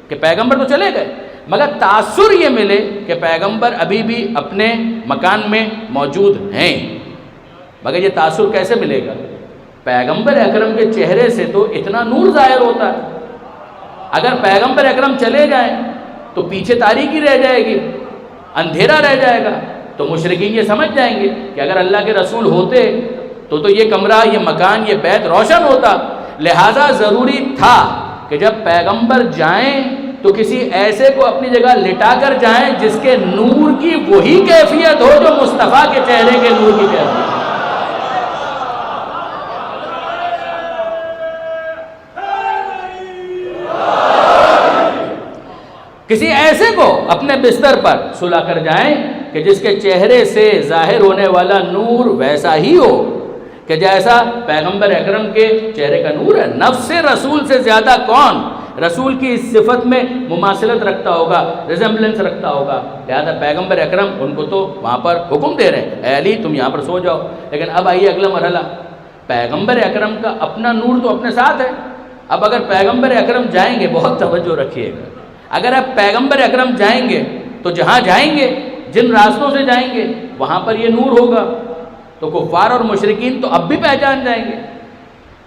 Speaker 1: کہ پیغمبر تو چلے گئے، مگر تاثر یہ ملے کہ پیغمبر ابھی بھی اپنے مکان میں موجود ہیں۔ مگر یہ تاثر کیسے ملے گا؟ پیغمبر اکرم کے چہرے سے تو اتنا نور ظاہر ہوتا ہے، اگر پیغمبر اکرم چلے جائیں تو پیچھے تاریکی رہ جائے گی، اندھیرا رہ جائے گا، تو مشرکین یہ سمجھ جائیں گے کہ اگر اللہ کے رسول ہوتے تو یہ کمرہ، یہ مکان، یہ بیت روشن ہوتا، لہذا ضروری تھا کہ جب پیغمبر جائیں تو کسی ایسے کو اپنی جگہ لٹا کر جائیں جس کے نور کی وہی کیفیت ہو جو مصطفیٰ کے چہرے کے نور کی کیفیت۔ کسی ایسے کو اپنے بستر پر سلا کر جائیں کہ جس کے چہرے سے ظاہر ہونے والا نور ویسا ہی ہو کہ جیسا پیغمبر اکرم کے چہرے کا نور ہے۔ نفس رسول سے زیادہ کون رسول کی اس صفت میں مماثلت رکھتا ہوگا، ریزمبلنس رکھتا ہوگا؟ لہذا پیغمبر اکرم ان کو تو وہاں پر حکم دے رہے ہیں، اے علی تم یہاں پر سو جاؤ۔ لیکن اب آئیے اگلا مرحلہ، پیغمبر اکرم کا اپنا نور تو اپنے ساتھ ہے۔ اب اگر پیغمبر اکرم جائیں گے، بہت توجہ رکھیے گا، اگر آپ پیغمبر اکرم جائیں گے تو جہاں جائیں گے، جن راستوں سے جائیں گے، وہاں پر یہ نور ہوگا، تو کفار اور مشرکین تو اب بھی پہچان جائیں گے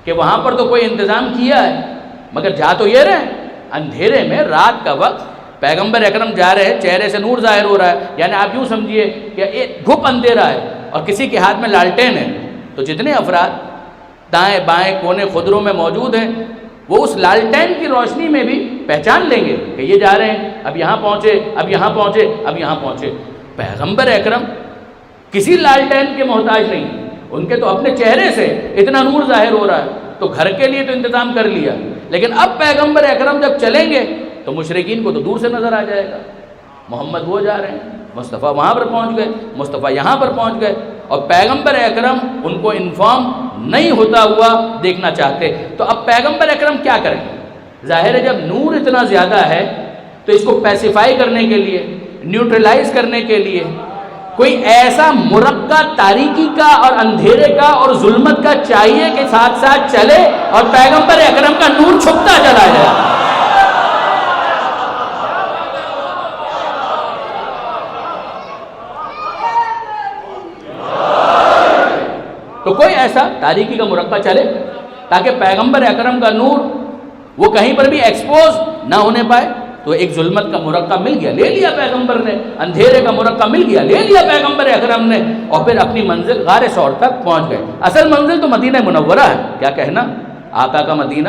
Speaker 1: کہ وہاں پر تو کوئی انتظام کیا ہے، مگر جا تو یہ رہے اندھیرے میں، رات کا وقت پیغمبر اکرم جا رہے ہیں، چہرے سے نور ظاہر ہو رہا ہے، یعنی آپ یوں سمجھیے کہ ایک گھپ اندھیرا ہے اور کسی کے ہاتھ میں لالٹین ہے، تو جتنے افراد دائیں بائیں کونے خدروں میں موجود ہیں وہ اس لالٹین کی روشنی میں بھی پہچان لیں گے کہ یہ جا رہے ہیں، اب یہاں پہنچے، اب یہاں پہنچے، اب یہاں پہنچے۔ پیغمبر اکرم کسی لالٹین کے محتاج نہیں، ان کے تو اپنے چہرے سے اتنا نور ظاہر ہو رہا ہے، تو گھر کے لیے تو انتظام کر لیا، لیکن اب پیغمبر اکرم جب چلیں گے تو مشرکین کو تو دور سے نظر آ جائے گا، محمد وہ جا رہے ہیں، مصطفیٰ وہاں پر پہنچ گئے، مصطفیٰ یہاں پر پہنچ گئے، اور پیغمبر اکرم ان کو انفارم نہیں ہوتا ہوا دیکھنا چاہتے۔ تو اب پیغمبر اکرم کیا کریں؟ ظاہر ہے جب نور اتنا زیادہ ہے تو اس کو پیسیفائی کرنے کے لیے، نیوٹرلائز کرنے کے لیے کوئی ایسا مرقع تاریکی کا اور اندھیرے کا اور ظلمت کا چاہیے کہ ساتھ ساتھ چلے اور پیغمبر اکرم کا نور چھپتا چلا جائے۔ تو کوئی ایسا تاریکی کا مرقع چلے تاکہ پیغمبر اکرم کا نور وہ کہیں پر بھی ایکسپوز نہ ہونے پائے. تو ایک ظلمت کا مرقع مل گیا، لے لیا پیغمبر نے، اندھیرے کا مرقع مل گیا، لے لیا پیغمبر اکرم نے، اور پھر اپنی منزل غار ثور تک پہنچ گئے. اصل منزل تو مدینہ منورہ ہے، کیا کہنا، آقا کا مدینہ،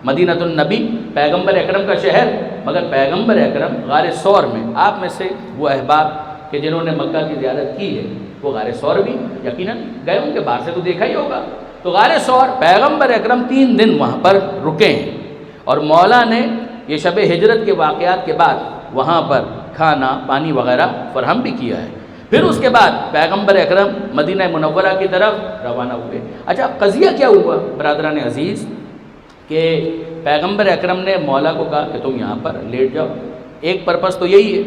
Speaker 1: مدینہ النبی، پیغمبر اکرم کا شہر. مگر پیغمبر اکرم غار ثور میں، آپ میں سے وہ احباب کہ جنہوں نے مکہ کی زیارت کی ہے وہ غار ثور بھی یقیناً گئے ہوں گے، باہر سے تو دیکھا ہی ہوگا. تو غار ثور پیغمبر اکرم 3 دن وہاں پر رکے ہیں، اور مولا نے یہ شب ہجرت کے واقعات کے بعد وہاں پر کھانا پانی وغیرہ فراہم بھی کیا ہے. پھر اس کے بعد پیغمبر اکرم مدینہ منورہ کی طرف روانہ ہوئے. اچھا، قضیہ کیا ہوا برادران عزیز کہ پیغمبر اکرم نے مولا کو کہا کہ تم یہاں پر لیٹ جاؤ. ایک پرپس تو یہی ہے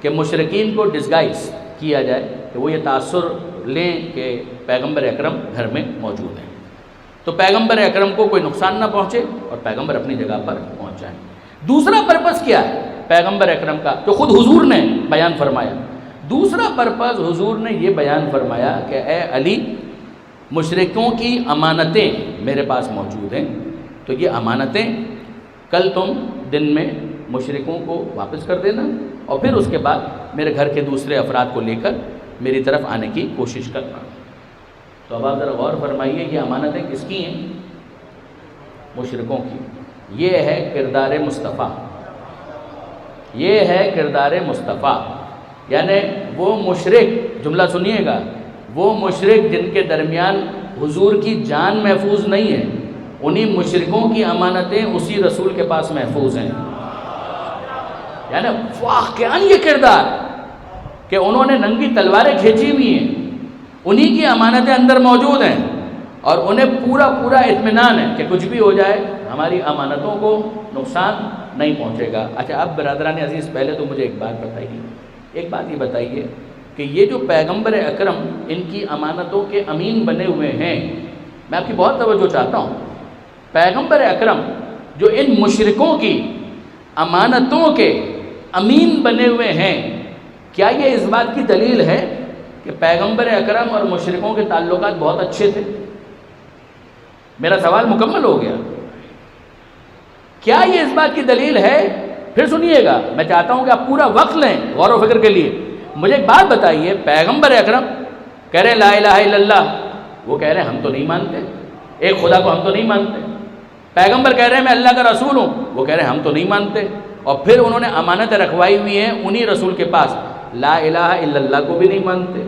Speaker 1: کہ مشرکین کو ڈسگائز کیا جائے کہ وہ یہ تاثر لیں کہ پیغمبر اکرم گھر میں موجود ہیں، تو پیغمبر اکرم کو کوئی نقصان نہ پہنچے اور پیغمبر اپنی جگہ پر پہنچ جائیں. دوسرا پرپس کیا ہے پیغمبر اکرم کا، جو خود حضور نے بیان فرمایا. دوسرا پرپس حضور نے یہ بیان فرمایا کہ اے علی، مشرکوں کی امانتیں میرے پاس موجود ہیں، تو یہ امانتیں کل تم دن میں مشرکوں کو واپس کر دینا، اور پھر اس کے بعد میرے گھر کے دوسرے افراد کو لے کر میری طرف آنے کی کوشش کرنا. تو اب آپ ذرا غور فرمائیے، یہ امانتیں کس کی ہیں؟ مشرکوں کی. یہ ہے کردار مصطفیٰ، یہ ہے کردار مصطفیٰ. یعنی وہ مشرک، جملہ سنیے گا، وہ مشرک جن کے درمیان حضور کی جان محفوظ نہیں ہے، انہی مشرکوں کی امانتیں اسی رسول کے پاس محفوظ ہیں. یعنی واقعاً یہ کردار کہ انہوں نے ننگی تلواریں کھینچی ہوئی ہیں، انہی کی امانتیں اندر موجود ہیں، اور انہیں پورا اطمینان ہے کہ کچھ بھی ہو جائے ہماری امانتوں کو نقصان نہیں پہنچے گا. اچھا، اب برادران عزیز پہلے تو مجھے ایک بات بتائیے، ایک بات یہ بتائیے کہ یہ جو پیغمبر اکرم ان کی امانتوں کے امین بنے ہوئے ہیں، میں آپ کی بہت توجہ چاہتا ہوں. پیغمبر اکرم جو ان مشرکوں کی امانتوں کے امین بنے ہوئے ہیں، کیا یہ اس بات کی دلیل ہے کہ پیغمبر اکرم اور مشرکوں کے تعلقات بہت اچھے تھے؟ میرا سوال مکمل ہو گیا. کیا یہ اس بات کی دلیل ہے؟ پھر سنیے گا، میں چاہتا ہوں کہ آپ پورا وقت لیں غور و فکر کے لیے. مجھے ایک بات بتائیے، پیغمبر اکرم کہہ رہے لا الہ الا اللہ، وہ کہہ رہے ہیں ہم تو نہیں مانتے، ایک خدا کو ہم تو نہیں مانتے. پیغمبر کہہ رہے ہیں میں اللہ کا رسول ہوں، وہ کہہ رہے ہیں ہم تو نہیں مانتے. اور پھر انہوں نے امانتیں رکھوائی ہوئی ہیں انہی رسول کے پاس، لا الہ الا اللہ کو بھی نہیں مانتے،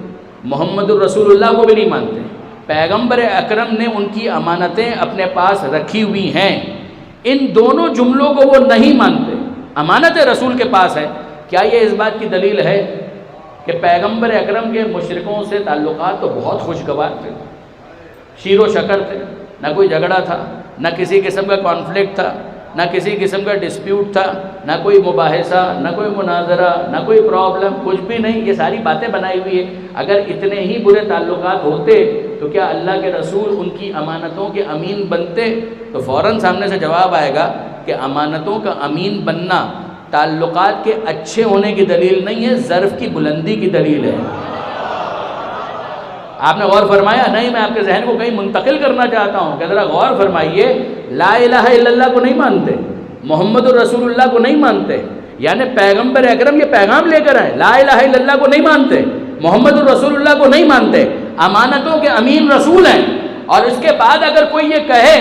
Speaker 1: محمد الرسول اللہ کو بھی نہیں مانتے. پیغمبر اکرم نے ان کی امانتیں اپنے پاس رکھی ہوئی ہیں، ان دونوں جملوں کو وہ نہیں مانتے، امانت رسول کے پاس ہے. کیا یہ اس بات کی دلیل ہے کہ پیغمبر اکرم کے مشرکوں سے تعلقات تو بہت خوشگوار تھے، شیر و شکر تھے، نہ کوئی جھگڑا تھا، نہ کسی قسم کا کانفلکٹ تھا، نہ کسی قسم کا ڈسپیوٹ تھا، نہ کوئی مباحثہ، نہ کوئی مناظرہ، نہ کوئی پرابلم، کچھ بھی نہیں. یہ ساری باتیں بنائی ہوئی ہیں. اگر اتنے ہی برے تعلقات ہوتے تو کیا اللہ کے رسول ان کی امانتوں کے امین بنتے؟ تو فوراً سامنے سے جواب آئے گا کہ امانتوں کا امین بننا تعلقات کے اچھے ہونے کی دلیل نہیں ہے، ظرف کی بلندی کی دلیل ہے. آپ نے غور فرمایا؟ نہیں، میں آپ کے ذہن کو کہیں منتقل کرنا چاہتا ہوں کہ ذرا غور فرمائیے. لا الہ الا اللہ کو نہیں مانتے، محمد الرسول اللہ کو نہیں مانتے، یعنی پیغمبر اکرم یہ پیغام لے کر آئے، لا الہ الا اللہ کو نہیں مانتے، محمد الرسول اللہ کو نہیں مانتے، امانتوں کے امین رسول ہیں. اور اس کے بعد اگر کوئی یہ کہے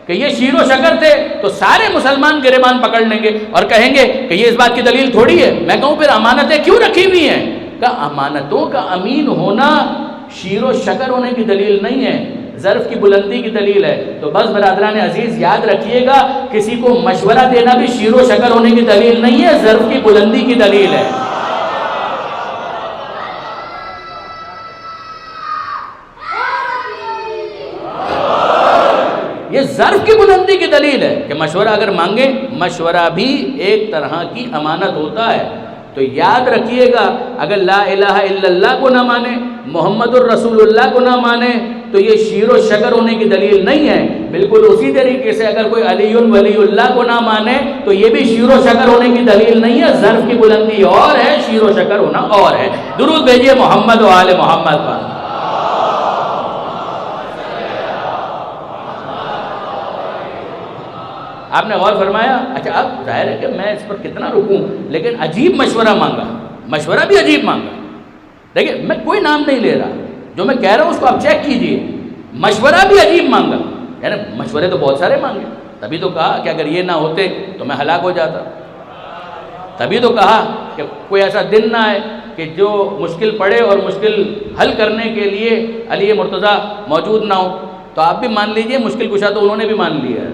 Speaker 1: کہ یہ شیر و شکر تھے تو سارے مسلمان گریبان پکڑ لیں گے اور کہیں گے کہ یہ اس بات کی دلیل تھوڑی ہے. میں کہوں پھر امانتیں کیوں رکھی ہوئی ہیں؟ کہ امانتوں کا امین ہونا شیر و شکر ہونے کی دلیل نہیں ہے، ظرف کی بلندی کی دلیل ہے. تو بس برادران عزیز یاد رکھیے گا، کسی کو مشورہ دینا بھی شیر و شکر ہونے کی دلیل نہیں ہے، ظرف کی بلندی کی دلیل ہے. یہ ظرف کی بلندی کی دلیل ہے کہ مشورہ اگر مانگیں، مشورہ بھی ایک طرح کی امانت ہوتا ہے. تو یاد رکھیے گا، اگر لا الہ الا اللہ کو نہ مانے، محمد الرسول اللہ کو نہ مانے، تو یہ شیر و شکر ہونے کی دلیل نہیں ہے. بالکل اسی طریقے سے اگر کوئی علی ولی اللہ کو نہ مانے تو یہ بھی شیر و شکر ہونے کی دلیل نہیں ہے. ظرف کی بلندی اور ہے، شیر و شکر ہونا اور ہے. درود بھیجیے محمد و آل محمد پر. آپ نے غور فرمایا؟ اچھا اب ظاہر ہے کہ میں اس پر کتنا رکوں، لیکن عجیب مشورہ مانگا، مشورہ بھی عجیب مانگا. دیکھیں میں کوئی نام نہیں لے رہا، جو میں کہہ رہا ہوں اس کو آپ چیک کیجئے. مشورہ بھی عجیب مانگا، یعنی مشورے تو بہت سارے مانگے. تبھی تو کہا کہ اگر یہ نہ ہوتے تو میں ہلاک ہو جاتا. تبھی تو کہا کہ کوئی ایسا دن نہ آئے کہ جو مشکل پڑے اور مشکل حل کرنے کے لیے علی مرتضیٰ موجود نہ ہو. تو آپ بھی مان لیجئے مشکل کشا تو انہوں نے بھی مان لیا ہے،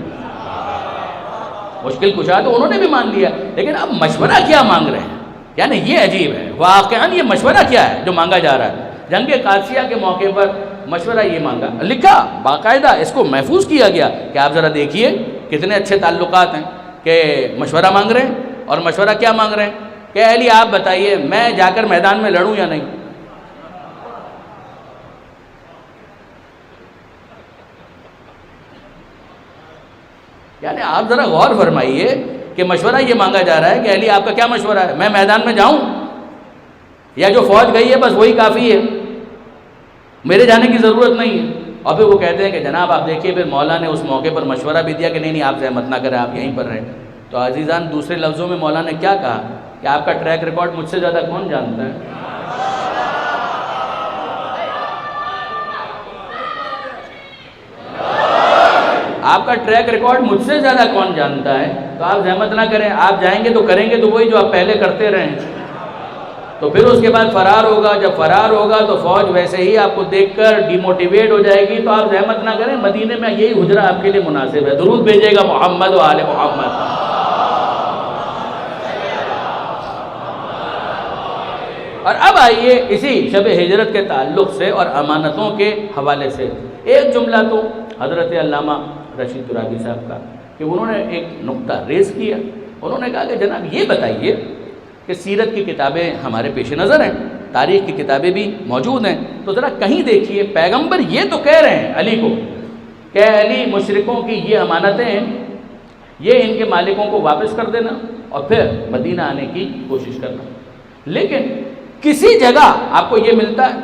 Speaker 1: مشکل کشا تو انہوں نے بھی مان لیا. لیکن اب مشورہ کیا مانگ رہے ہیں، یعنی یہ عجیب ہے واقعاً. یہ مشورہ کیا ہے جو مانگا جا رہا ہے؟ جنگ قادسیہ کے موقع پر مشورہ یہ مانگا، لکھا باقاعدہ، اس کو محفوظ کیا گیا کہ آپ ذرا دیکھیے کتنے اچھے تعلقات ہیں کہ مشورہ مانگ رہے ہیں. اور مشورہ کیا مانگ رہے ہیں کہ علی آپ بتائیے میں جا کر میدان میں لڑوں یا نہیں. یعنی آپ ذرا غور فرمائیے کہ مشورہ یہ مانگا جا رہا ہے کہ علی آپ کا کیا مشورہ ہے، میں میدان میں جاؤں یا جو فوج گئی ہے بس وہی کافی ہے، میرے جانے کی ضرورت نہیں ہے. اور پھر وہ کہتے ہیں کہ جناب آپ دیکھیے پھر مولا نے اس موقع پر مشورہ بھی دیا کہ نہیں آپ زحمت نہ کریں، آپ یہیں پر رہیں. تو عزیزان دوسرے لفظوں میں مولا نے کیا کہا کہ آپ کا ٹریک ریکارڈ مجھ سے زیادہ کون جانتا ہے؟ آپ کا ٹریک ریکارڈ مجھ سے زیادہ کون جانتا ہے؟ تو آپ زحمت نہ کریں، آپ جائیں گے تو کریں گے تو وہی جو آپ پہلے کرتے رہے ہیں. تو پھر اس کے بعد فرار ہوگا، جب فرار ہوگا تو فوج ویسے ہی آپ کو دیکھ کر ڈی موٹیویٹ ہو جائے گی. تو آپ زحمت نہ کریں، مدینے میں یہی حجرہ آپ کے لیے مناسب ہے. درود بھیجے گا محمد و آل محمد. اور اب آئیے اسی شب ہجرت کے تعلق سے اور امانتوں کے حوالے سے ایک جملہ تو حضرت علامہ رشید ترابی صاحب کا کہ انہوں نے ایک نقطہ ریز کیا. انہوں نے کہا کہ جناب یہ بتائیے کہ سیرت کی کتابیں ہمارے پیش نظر ہیں، تاریخ کی کتابیں بھی موجود ہیں، تو ذرا کہیں دیکھیے پیغمبر یہ تو کہہ رہے ہیں علی کو کہ علی مشرکوں کی یہ امانتیں ہیں، یہ ان کے مالکوں کو واپس کر دینا اور پھر مدینہ آنے کی کوشش کرنا. لیکن کسی جگہ آپ کو یہ ملتا ہے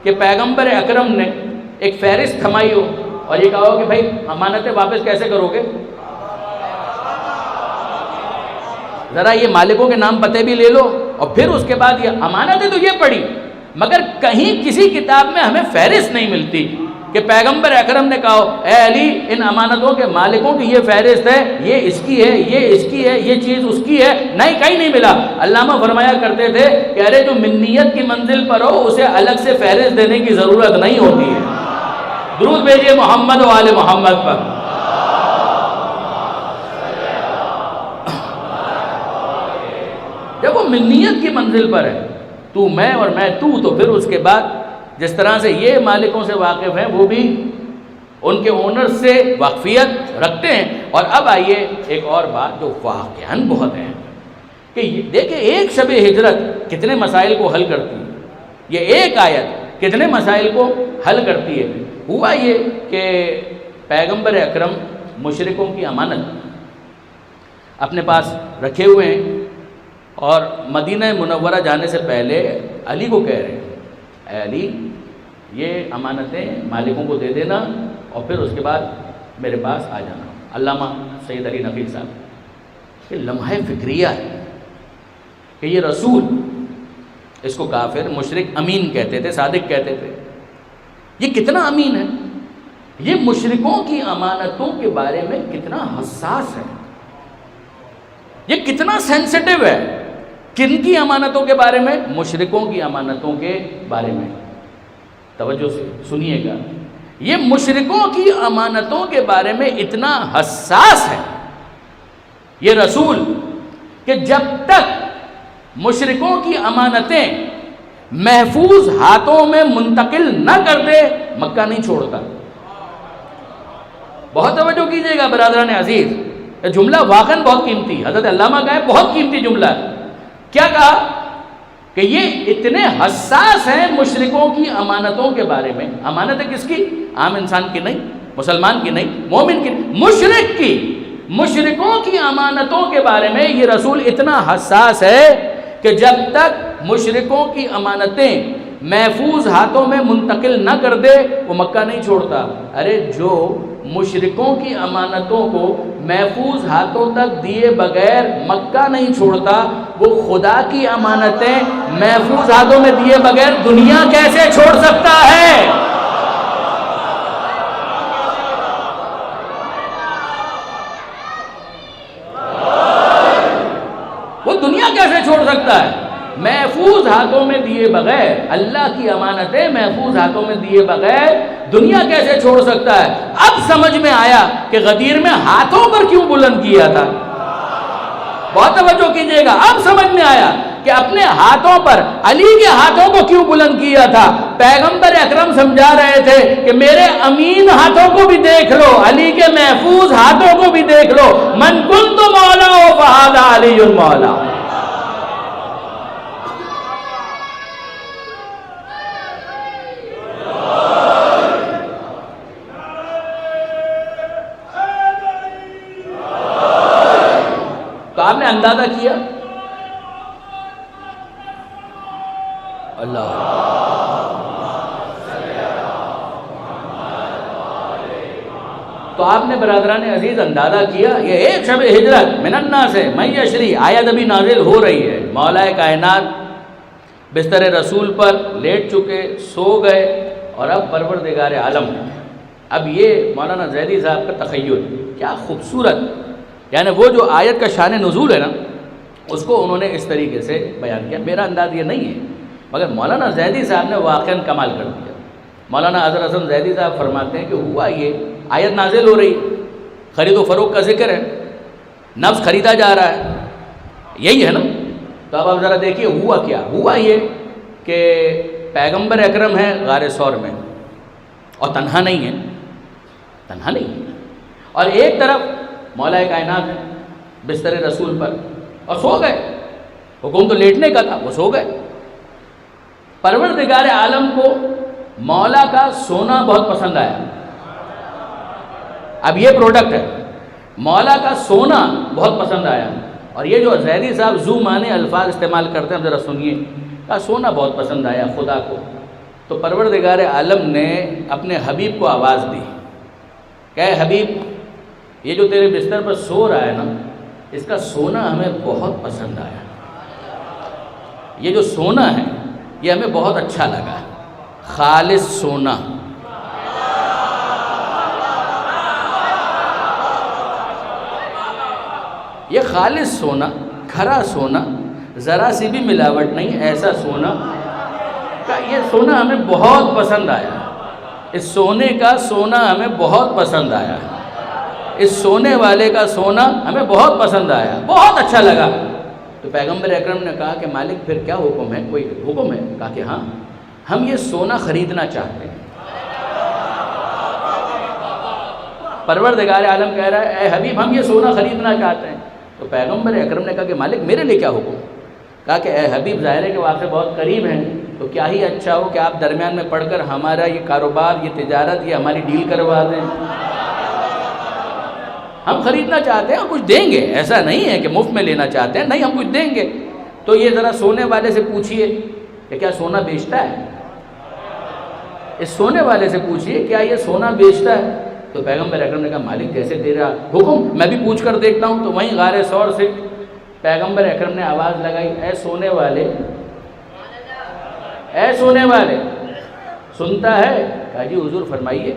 Speaker 1: کہ پیغمبر اکرم نے ایک فہرست تھمائی ہو اور یہ کہا ہو کہ بھائی امانتیں واپس کیسے کرو گے، ذرا یہ مالکوں کے نام پتے بھی لے لو اور پھر اس کے بعد یہ امانتیں تو یہ پڑھی، مگر کہیں کسی کتاب میں ہمیں فہرست نہیں ملتی کہ پیغمبر اکرم نے کہا اے علی ان امانتوں کے مالکوں کی یہ فہرست ہے، یہ اس کی ہے، یہ اس کی ہے، یہ چیز اس کی ہے. نہیں، کہیں نہیں ملا. علامہ فرمایا کرتے تھے کہ ارے جو منیت کی منزل پر ہو اسے الگ سے فہرست دینے کی ضرورت نہیں ہوتی ہے. درود بھیجیے محمد و آل محمد پر. جب وہ منیت کی منزل پر ہے تو میں اور میں تو پھر اس کے بعد جس طرح سے یہ مالکوں سے واقف ہیں وہ بھی ان کے اونر سے واقفیت رکھتے ہیں. اور اب آئیے ایک اور بات جو واقعاً بہت ہے کہ دیکھیں ایک شب ہجرت کتنے مسائل کو حل کرتی ہے، یہ ایک آیت کتنے مسائل کو حل کرتی ہے. ہوا یہ کہ پیغمبر اکرم مشرکوں کی امانت اپنے پاس رکھے ہوئے ہیں اور مدینہ منورہ جانے سے پہلے علی کو کہہ رہے ہیں اے علی یہ امانتیں مالکوں کو دے دینا اور پھر اس کے بعد میرے پاس آ جانا. علامہ سید علی نقی صاحب یہ لمحہ فکریہ ہے کہ یہ رسول، اس کو کافر مشرک امین کہتے تھے، صادق کہتے تھے. یہ کتنا امین ہے، یہ مشرکوں کی امانتوں کے بارے میں کتنا حساس ہے، یہ کتنا سینسٹیو ہے. کن کی امانتوں کے بارے میں؟ مشرکوں کی امانتوں کے بارے میں. توجہ سے سنیے گا، یہ مشرکوں کی امانتوں کے بارے میں اتنا حساس ہے یہ رسول کہ جب تک مشرکوں کی امانتیں محفوظ ہاتھوں میں منتقل نہ کر دے مکہ نہیں چھوڑتا. بہت توجہ کیجیے گا برادران عزیز، یہ جملہ واقعاً بہت قیمتی، حضرت علامہ کا ہے، بہت قیمتی جملہ ہے. کیا کہا کہ یہ اتنے حساس ہیں مشرکوں کی امانتوں کے بارے میں. امانتیں کس کی؟ عام انسان کی نہیں، مسلمان کی نہیں، مومن کی نہیں، مشرک کی. مشرکوں کی امانتوں کے بارے میں یہ رسول اتنا حساس ہے کہ جب تک مشرکوں کی امانتیں محفوظ ہاتھوں میں منتقل نہ کر دے وہ مکہ نہیں چھوڑتا۔ ارے جو مشرکوں کی امانتوں کو محفوظ ہاتھوں تک دیے بغیر مکہ نہیں چھوڑتا، وہ خدا کی امانتیں محفوظ ہاتھوں میں دیے بغیر دنیا کیسے چھوڑ سکتا ہے؟ وہ دنیا کیسے چھوڑ سکتا ہے؟ محفوظ ہاتھوں میں دیے بغیر، اللہ کی امانتیں محفوظ ہاتھوں میں دیے بغیر دنیا کیسے چھوڑ سکتا ہے؟ اب سمجھ میں آیا کہ غدیر میں ہاتھوں پر کیوں بلند کیا تھا۔ بہت توجہ کیجئے گا، اب سمجھ میں آیا کہ اپنے ہاتھوں پر، علی کے ہاتھوں کو کیوں بلند کیا تھا۔ پیغمبر اکرم سمجھا رہے تھے کہ میرے امین ہاتھوں کو بھی دیکھ لو، علی کے محفوظ ہاتھوں کو بھی دیکھ لو، من کنت مولا فہذا علی مولا۔ تو آپ نے اندازہ کیا، اللہ تو آپ نے برادران عزیز اندازہ کیا، یہ ایک شب ہجرت من الناس من یشری آیت ابھی نازل ہو رہی ہے، مولا کائنات بستر رسول پر لیٹ چکے، سو گئے، اور اب پروردگار عالم، اب یہ مولانا زیدی صاحب کا تخیل کیا خوبصورت، یعنی وہ جو آیت کا شان نزول ہے نا، اس کو انہوں نے اس طریقے سے بیان کیا۔ میرا انداز یہ نہیں ہے، مگر مولانا زیدی صاحب نے واقعاً کمال کر دیا۔ مولانا اظہر حسن زیدی صاحب فرماتے ہیں کہ ہوا یہ، آیت نازل ہو رہی، خرید و فروخت کا ذکر ہے، نفس خریدا جا رہا ہے، یہی ہے نا۔ تو اب آپ ذرا دیکھیے ہوا کیا، ہوا یہ کہ پیغمبر اکرم ہے غار ثور میں، اور تنہا نہیں ہے، تنہا نہیں ہے، اور ایک طرف مولا کائنات ہے بستر رسول پر، اور سو گئے، حکم تو لیٹنے کا تھا، وہ سو گئے۔ پروردگار عالم کو مولا کا سونا بہت پسند آیا، اب یہ پروڈکٹ ہے، مولا کا سونا بہت پسند آیا، اور یہ جو زیدی صاحب زو معنی الفاظ استعمال کرتے ہیں ذرا سنیے، کا سونا بہت پسند آیا خدا کو، تو پروردگار عالم نے اپنے حبیب کو آواز دی کہ اے حبیب، یہ جو تیرے بستر پر سو رہا ہے نا، اس کا سونا ہمیں بہت پسند آیا، یہ جو سونا ہے یہ ہمیں بہت اچھا لگا، خالص سونا، یہ خالص سونا، کھرا سونا، ذرا سی بھی ملاوٹ نہیں، ایسا سونا کا یہ سونا ہمیں بہت پسند آیا، اس سونے کا سونا ہمیں بہت پسند آیا، اس سونے والے کا سونا ہمیں بہت پسند آیا، بہت اچھا لگا۔ تو پیغمبر اکرم نے کہا کہ مالک پھر کیا حکم ہے، کوئی حکم ہے؟ کہا کہ ہاں، ہم یہ سونا خریدنا چاہتے ہیں۔ پروردگار عالم کہہ رہا ہے اے حبیب ہم یہ سونا خریدنا چاہتے ہیں۔ تو پیغمبر اکرم نے کہا کہ مالک میرے لیے کیا حکم؟ کہا کہ اے حبیب ظاہر ہے کہ وہ آپ سے بہت قریب ہیں، تو کیا ہی اچھا ہو کہ آپ درمیان میں پڑھ کر ہمارا یہ کاروبار، یہ تجارت، یہ ہماری ڈیل کروا دیں، ہم خریدنا چاہتے ہیں، ہم کچھ دیں گے، ایسا نہیں ہے کہ مفت میں لینا چاہتے ہیں، نہیں ہم کچھ دیں گے۔ تو یہ ذرا سونے والے سے پوچھئے کہ کیا سونا بیچتا ہے، اس سونے والے سے پوچھئے کیا یہ سونا بیچتا ہے؟ تو پیغمبر اکرم نے کہا مالک جیسے تیرا حکم، میں بھی پوچھ کر دیکھتا ہوں۔ تو وہیں غار ثور سے پیغمبر اکرم نے آواز لگائی اے سونے والے، اے سونے والے، سنتا ہے؟ کہا جی حضور فرمائیے۔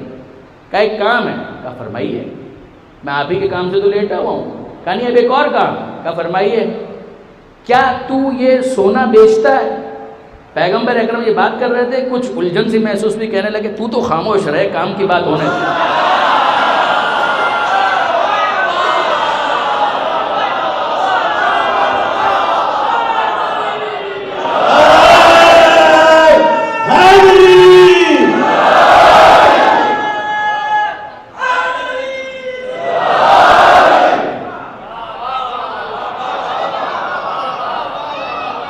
Speaker 1: کہا ایک کام ہے، کہا فرمائیے۔ میں آپ ہی کے کام سے تو لیٹا ہوا ہوں، کہا نہیں اب ایک اور کام، کہا فرمائیے۔ کیا تو یہ سونا بیچتا ہے؟ پیغمبر اکرم یہ بات کر رہے تھے، کچھ الجھن سی محسوس بھی، کہنے لگے تو خاموش رہے، کام کی بات ہونے دے۔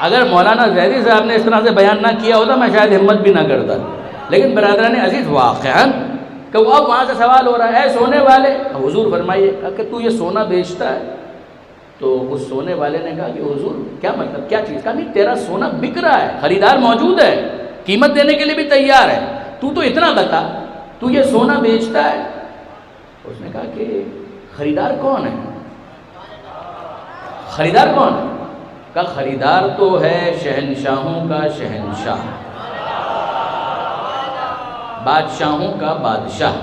Speaker 1: اگر مولانا زیدی صاحب نے اس طرح سے بیان نہ کیا ہوتا میں شاید ہمت بھی نہ کرتا، لیکن برادران عزیز واقعاً کہ وہ اب وہاں سے سوال ہو رہا ہے اے سونے والے، حضور فرمائیے۔ کہا کہ تو یہ سونا بیچتا ہے؟ تو اس سونے والے نے کہا کہ حضور کیا مطلب، کیا چیز؟ کہا نہیں تیرا سونا بک رہا ہے، خریدار موجود ہے، قیمت دینے کے لیے بھی تیار ہے، تو اتنا بتا، تو یہ سونا بیچتا ہے؟ اس نے کہا کہ خریدار کون ہے؟ خریدار کون ہے؟ کہا خریدار تو ہے شہنشاہوں کا شہنشاہ، بادشاہوں کا بادشاہ۔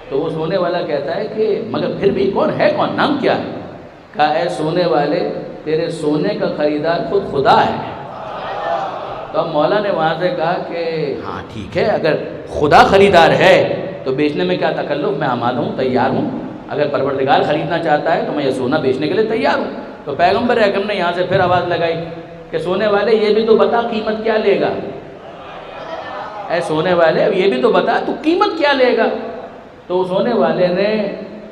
Speaker 1: تو وہ سونے والا کہتا ہے کہ مگر پھر بھی کون ہے، کون، نام کیا ہے؟ کہا اے سونے والے، تیرے سونے کا خریدار خود خدا ہے۔ تو اب مولا نے وہاں سے کہا کہ ہاں ٹھیک ہے، اگر خدا خریدار ہے تو بیچنے میں کیا تکلف، میں آمادہ ہوں، تیار ہوں، اگر پروردگار خریدنا چاہتا ہے تو میں یہ سونا بیچنے کے لیے تیار ہوں۔ تو پیغمبر اکرم نے یہاں سے پھر آواز لگائی کہ سونے والے یہ بھی تو بتا قیمت کیا لے گا، اے سونے والے اب یہ بھی تو بتا تو قیمت کیا لے گا۔ تو سونے والے نے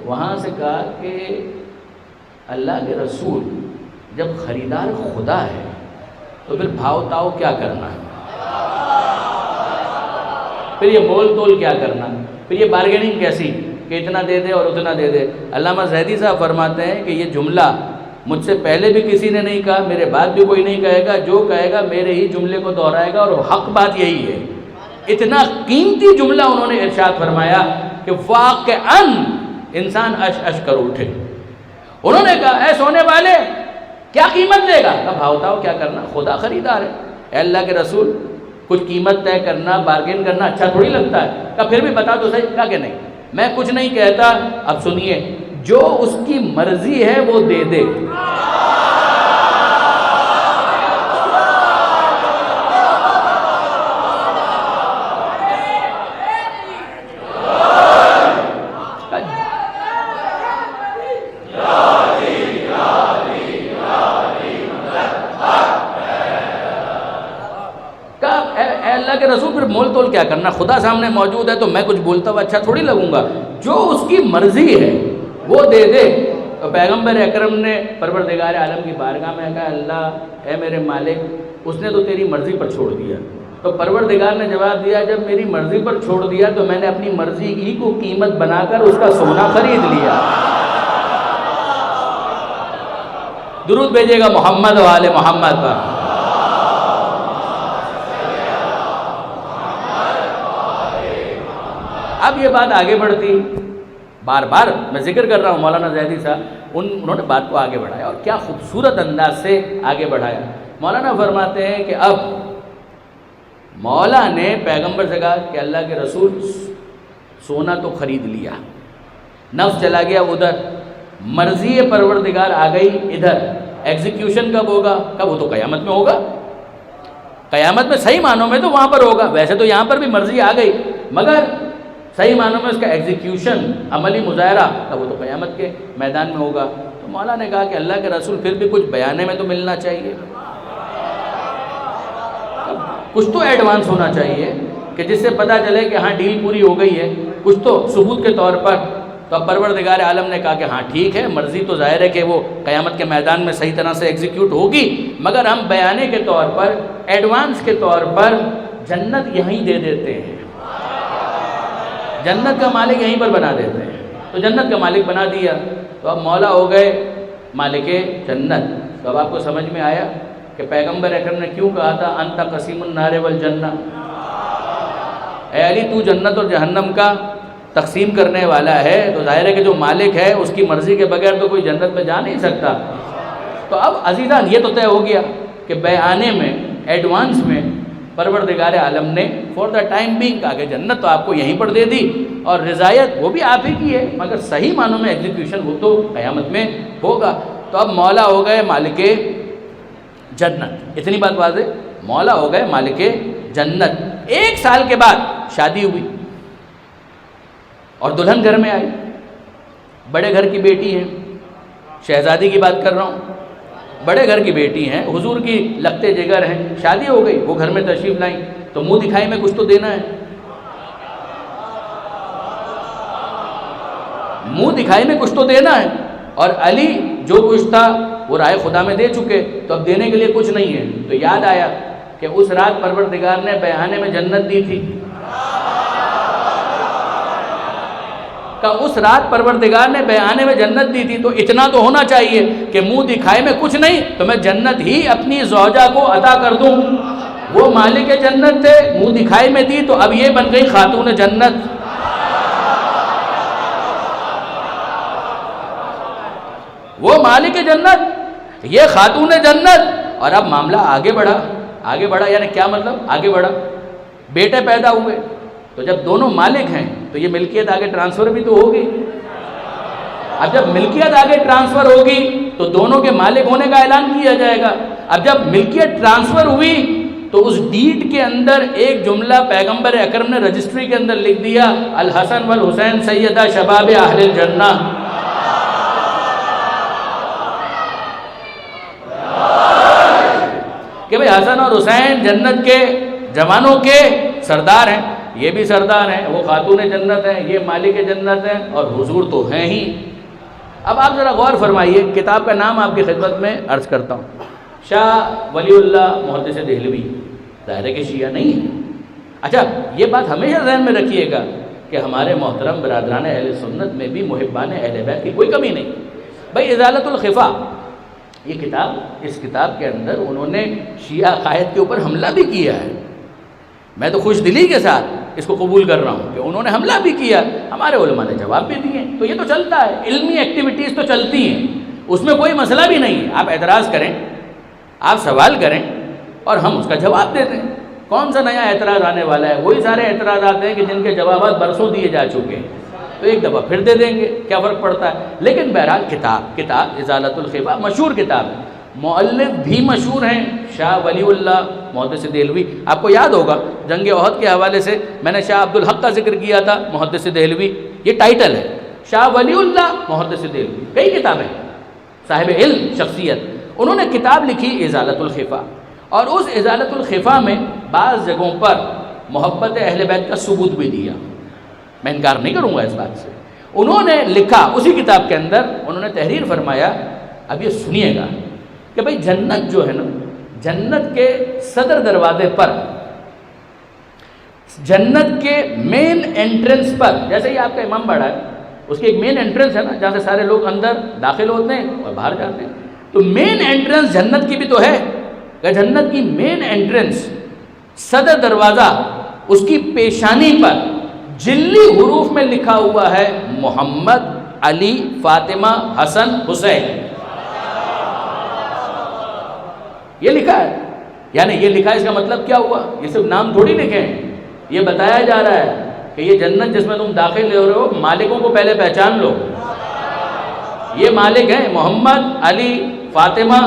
Speaker 1: وہاں سے کہا کہ اللہ کے رسول جب خریدار خدا ہے تو پھر بھاؤ تاؤ کیا کرنا ہے، پھر یہ مول تول کیا کرنا، پھر یہ بارگیننگ کیسی کہ اتنا دے دے اور اتنا دے دے۔ علامہ زیدی صاحب فرماتے ہیں کہ یہ جملہ مجھ سے پہلے بھی کسی نے نہیں کہا، میرے بعد بھی کوئی نہیں کہے گا، جو کہے گا میرے ہی جملے کو دہرائے گا، اور حق بات یہی ہے۔ اتنا قیمتی جملہ انہوں نے ارشاد فرمایا کہ واقعاً انسان اش اش کر اٹھے۔ انہوں نے کہا اے سونے والے کیا قیمت لے گا؟ کہا بھاؤ تاؤ کیا کرنا، خدا خریدار ہے۔ اے اللہ کے رسول کچھ قیمت طے کرنا، بارگین کرنا اچھا تھوڑی لگتا ہے۔ کہا پھر بھی بتا تو صحیح۔ کہا کہ نہیں میں کچھ نہیں کہتا، اب سنیے، جو اس کی مرضی ہے وہ دے دے۔ اللہ کے رسول پھر مول تول کیا کرنا، خدا سامنے موجود ہے تو میں کچھ بولتا ہوا اچھا تھوڑی لگوں گا، جو اس کی مرضی ہے وہ دے دے۔ تو پیغمبر اکرم نے پروردگار عالم کی بارگاہ میں کہا اللہ اے میرے مالک اس نے تو تیری مرضی پر چھوڑ دیا۔ تو پروردگار نے جواب دیا جب میری مرضی پر چھوڑ دیا تو میں نے اپنی مرضی ہی کو قیمت بنا کر اس کا سونا خرید لیا۔ درود بھیجے گا محمد و آل محمد پر۔ اب یہ بات آگے بڑھتی، بار بار میں ذکر کر رہا ہوں، مولانا زیدی صاحب انہوں نے بات کو آگے بڑھایا اور کیا خوبصورت انداز سے آگے بڑھایا۔ مولانا فرماتے ہیں کہ اب مولا نے پیغمبر سے کہا کہ اللہ کے رسول سونا تو خرید لیا، نفس چلا گیا ادھر، مرضی پروردگار آ گئی ادھر، ایگزیکیوشن کب ہوگا؟ کب؟ وہ تو قیامت میں ہوگا، قیامت میں صحیح معنوں میں تو وہاں پر ہوگا، ویسے تو یہاں پر بھی مرضی آ گئی مگر صحیح معنوں میں اس کا ایگزیکیوشن، عملی مظاہرہ تب وہ تو قیامت کے میدان میں ہوگا۔ تو مولا نے کہا کہ اللہ کے رسول پھر بھی کچھ بیانے میں تو ملنا چاہیے، کچھ تو ایڈوانس ہونا چاہیے کہ جس سے پتہ چلے کہ ہاں ڈیل پوری ہو گئی ہے، کچھ تو ثبوت کے طور پر۔ تو اب پروردگار عالم نے کہا کہ ہاں ٹھیک ہے، مرضی تو ظاہر ہے کہ وہ قیامت کے میدان میں صحیح طرح سے ایگزیکیوٹ ہوگی، مگر ہم بیانے کے طور پر، ایڈوانس کے طور پر جنت یہیں دے دیتے ہیں، جنت کا مالک یہیں پر بنا دیتے ہیں۔ تو جنت کا مالک بنا دیا، تو اب مولا ہو گئے مالک جنت۔ تو اب آپ کو سمجھ میں آیا کہ پیغمبر اکرم نے کیوں کہا تھا انت قسیم النار والجنہ، اے علی تو جنت اور جہنم کا تقسیم کرنے والا ہے، تو ظاہر ہے کہ جو مالک ہے اس کی مرضی کے بغیر تو کوئی جنت میں جا نہیں سکتا۔ تو اب عزیزان یہ تو طے ہو گیا کہ بیانے میں، ایڈوانس میں پروردگار عالم نے فور دا ٹائم بینگ کہا کہ جنت تو آپ کو یہیں پر دے دی اور رضایت وہ بھی آپ ہی کی ہے، مگر صحیح معنوں میں ایگزیکیوشن وہ تو قیامت میں ہوگا۔ تو اب مولا ہو گئے مالک جنت، اتنی بات واضح، مولا ہو گئے مالک جنت۔ 1 سال کے بعد شادی ہوئی اور دلہن گھر میں آئی، بڑے گھر کی بیٹی ہے، شہزادی کی بات کر رہا ہوں، بڑے گھر کی بیٹی ہیں، حضور کی لگتے جگر ہیں، شادی ہو گئی، وہ گھر میں تشریف لائیں تو منہ دکھائی میں کچھ تو دینا ہے، منہ دکھائی میں کچھ تو دینا ہے، اور علی جو کچھ تھا وہ رائے خدا میں دے چکے، تو اب دینے کے لیے کچھ نہیں ہے۔ تو یاد آیا کہ اس رات پروردگار نے بیانے میں جنت دی تھی، کہ اس رات پروردگار نے بیانے میں جنت دی تھی، تو اتنا تو ہونا چاہیے کہ منہ دکھائے میں کچھ نہیں تو میں جنت ہی اپنی زوجہ کو عطا کر دوں۔ وہ مالک جنت تھے، منہ دکھائی میں دی تو اب یہ بن گئی خاتون جنت. وہ مالک جنت، یہ خاتون جنت. اور اب معاملہ آگے بڑھا یعنی کیا مطلب آگے بڑھا؟ بیٹے پیدا ہوئے تو جب دونوں مالک ہیں تو یہ ملکیت آگے ٹرانسفر بھی تو ہوگی. اب جب ملکیت آگے ٹرانسفر ہوگی تو دونوں کے مالک ہونے کا اعلان کیا جائے گا. اب جب ملکیت ٹرانسفر ہوئی تو اس ڈیڈ کے اندر ایک جملہ پیغمبر اکرم نے رجسٹری کے اندر لکھ دیا، الحسن والحسین سیدہ شباب اہل الجنہ. کہ بھئی حسن اور حسین جنت کے جوانوں کے سردار ہیں، یہ بھی سردار ہیں، وہ خاتون جنت ہیں، یہ مالک جنت ہیں، اور حضور تو ہیں ہی. اب آپ ذرا غور فرمائیے، کتاب کا نام آپ کی خدمت میں عرض کرتا ہوں، شاہ ولی اللہ محدث دہلوی. ظاہر ہے کہ شیعہ نہیں ہے. اچھا یہ بات ہمیشہ ذہن میں رکھیے گا کہ ہمارے محترم برادران اہل سنت میں بھی محبان اہل بیت کی کوئی کمی نہیں. بھائی ازالۃ الخفا یہ کتاب، اس کتاب کے اندر انہوں نے شیعہ عقائد کے اوپر حملہ بھی کیا ہے. میں تو خوش دلی کے ساتھ اس کو قبول کر رہا ہوں کہ انہوں نے حملہ بھی کیا، ہمارے علماء نے جواب بھی دیے. تو یہ تو چلتا ہے، علمی ایکٹیویٹیز تو چلتی ہیں، اس میں کوئی مسئلہ بھی نہیں ہے. آپ اعتراض کریں، آپ سوال کریں اور ہم اس کا جواب دے دیں. کون سا نیا اعتراض آنے والا ہے؟ وہی سارے اعتراضات ہیں کہ جن کے جوابات برسوں دیے جا چکے ہیں، تو ایک دفعہ پھر دے دیں گے، کیا فرق پڑتا ہے. لیکن بہرحال کتاب ازالۃ الخفا مشہور کتاب ہے. مؤلف بھی مشہور ہیں، شاہ ولی اللہ محدث دہلوی. آپ کو یاد ہوگا جنگ احد کے حوالے سے میں نے شاہ عبدالحق کا ذکر کیا تھا، محدث دہلوی یہ ٹائٹل ہے، شاہ ولی اللہ محدث دہلوی. کئی کتابیں، صاحب علم شخصیت. انہوں نے کتاب لکھی ازالۃ الخفا، اور اس ازالۃ الخفا میں بعض جگہوں پر محبت اہل بیت کا ثبوت بھی دیا. میں انکار نہیں کروں گا اس بات سے. انہوں نے لکھا اسی کتاب کے اندر، انہوں نے تحریر فرمایا، اب یہ سنیے گا کہ بھئی جنت جو ہے نا، جنت کے صدر دروازے پر، جنت کے مین انٹرنس پر، جیسے ہی آپ کا امام باڑہ ہے اس کی ایک مین انٹرنس ہے نا جہاں سے سارے لوگ اندر داخل ہوتے ہیں اور باہر جاتے ہیں، تو مین انٹرنس جنت کی بھی تو ہے. کہ جنت کی مین انٹرنس صدر دروازہ، اس کی پیشانی پر جلی حروف میں لکھا ہوا ہے محمد علی فاطمہ حسن حسین. یہ لکھا ہے، یعنی یہ لکھا ہے، اس کا مطلب کیا ہوا؟ یہ صرف نام تھوڑی لکھے ہیں، یہ بتایا جا رہا ہے کہ یہ جنت جس میں تم داخل لے رہے ہو، مالکوں کو پہلے پہچان لو. یہ مالک ہیں محمد علی فاطمہ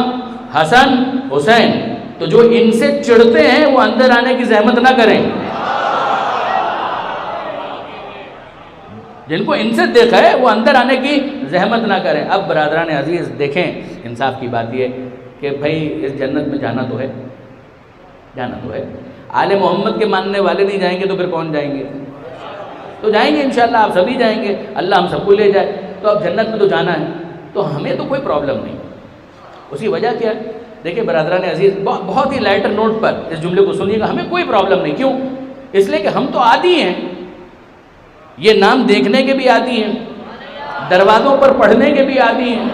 Speaker 1: حسن حسین. تو جو ان سے چڑھتے ہیں وہ اندر آنے کی زحمت نہ کریں. جن کو ان سے دیکھا ہے وہ اندر آنے کی زحمت نہ کریں. اب برادران عزیز دیکھیں، انصاف کی بات یہ کہ بھائی اس جنت میں جانا تو ہے. آل محمد کے ماننے والے نہیں جائیں گے تو پھر کون جائیں گے؟ تو جائیں گے انشاءاللہ، آپ سبھی جائیں گے، اللہ ہم سب کو لے جائے. تو اب جنت میں تو جانا ہے، تو ہمیں تو کوئی پرابلم نہیں. اس کی وجہ کیا ہے؟ دیکھیں برادران عزیز، بہت ہی لائٹر نوٹ پر اس جملے کو سنیے گا، ہمیں کوئی پرابلم نہیں. کیوں؟ اس لیے کہ ہم تو عادی ہیں، یہ نام دیکھنے کے بھی عادی ہیں، دروازوں پر پڑھنے کے بھی عادی ہیں.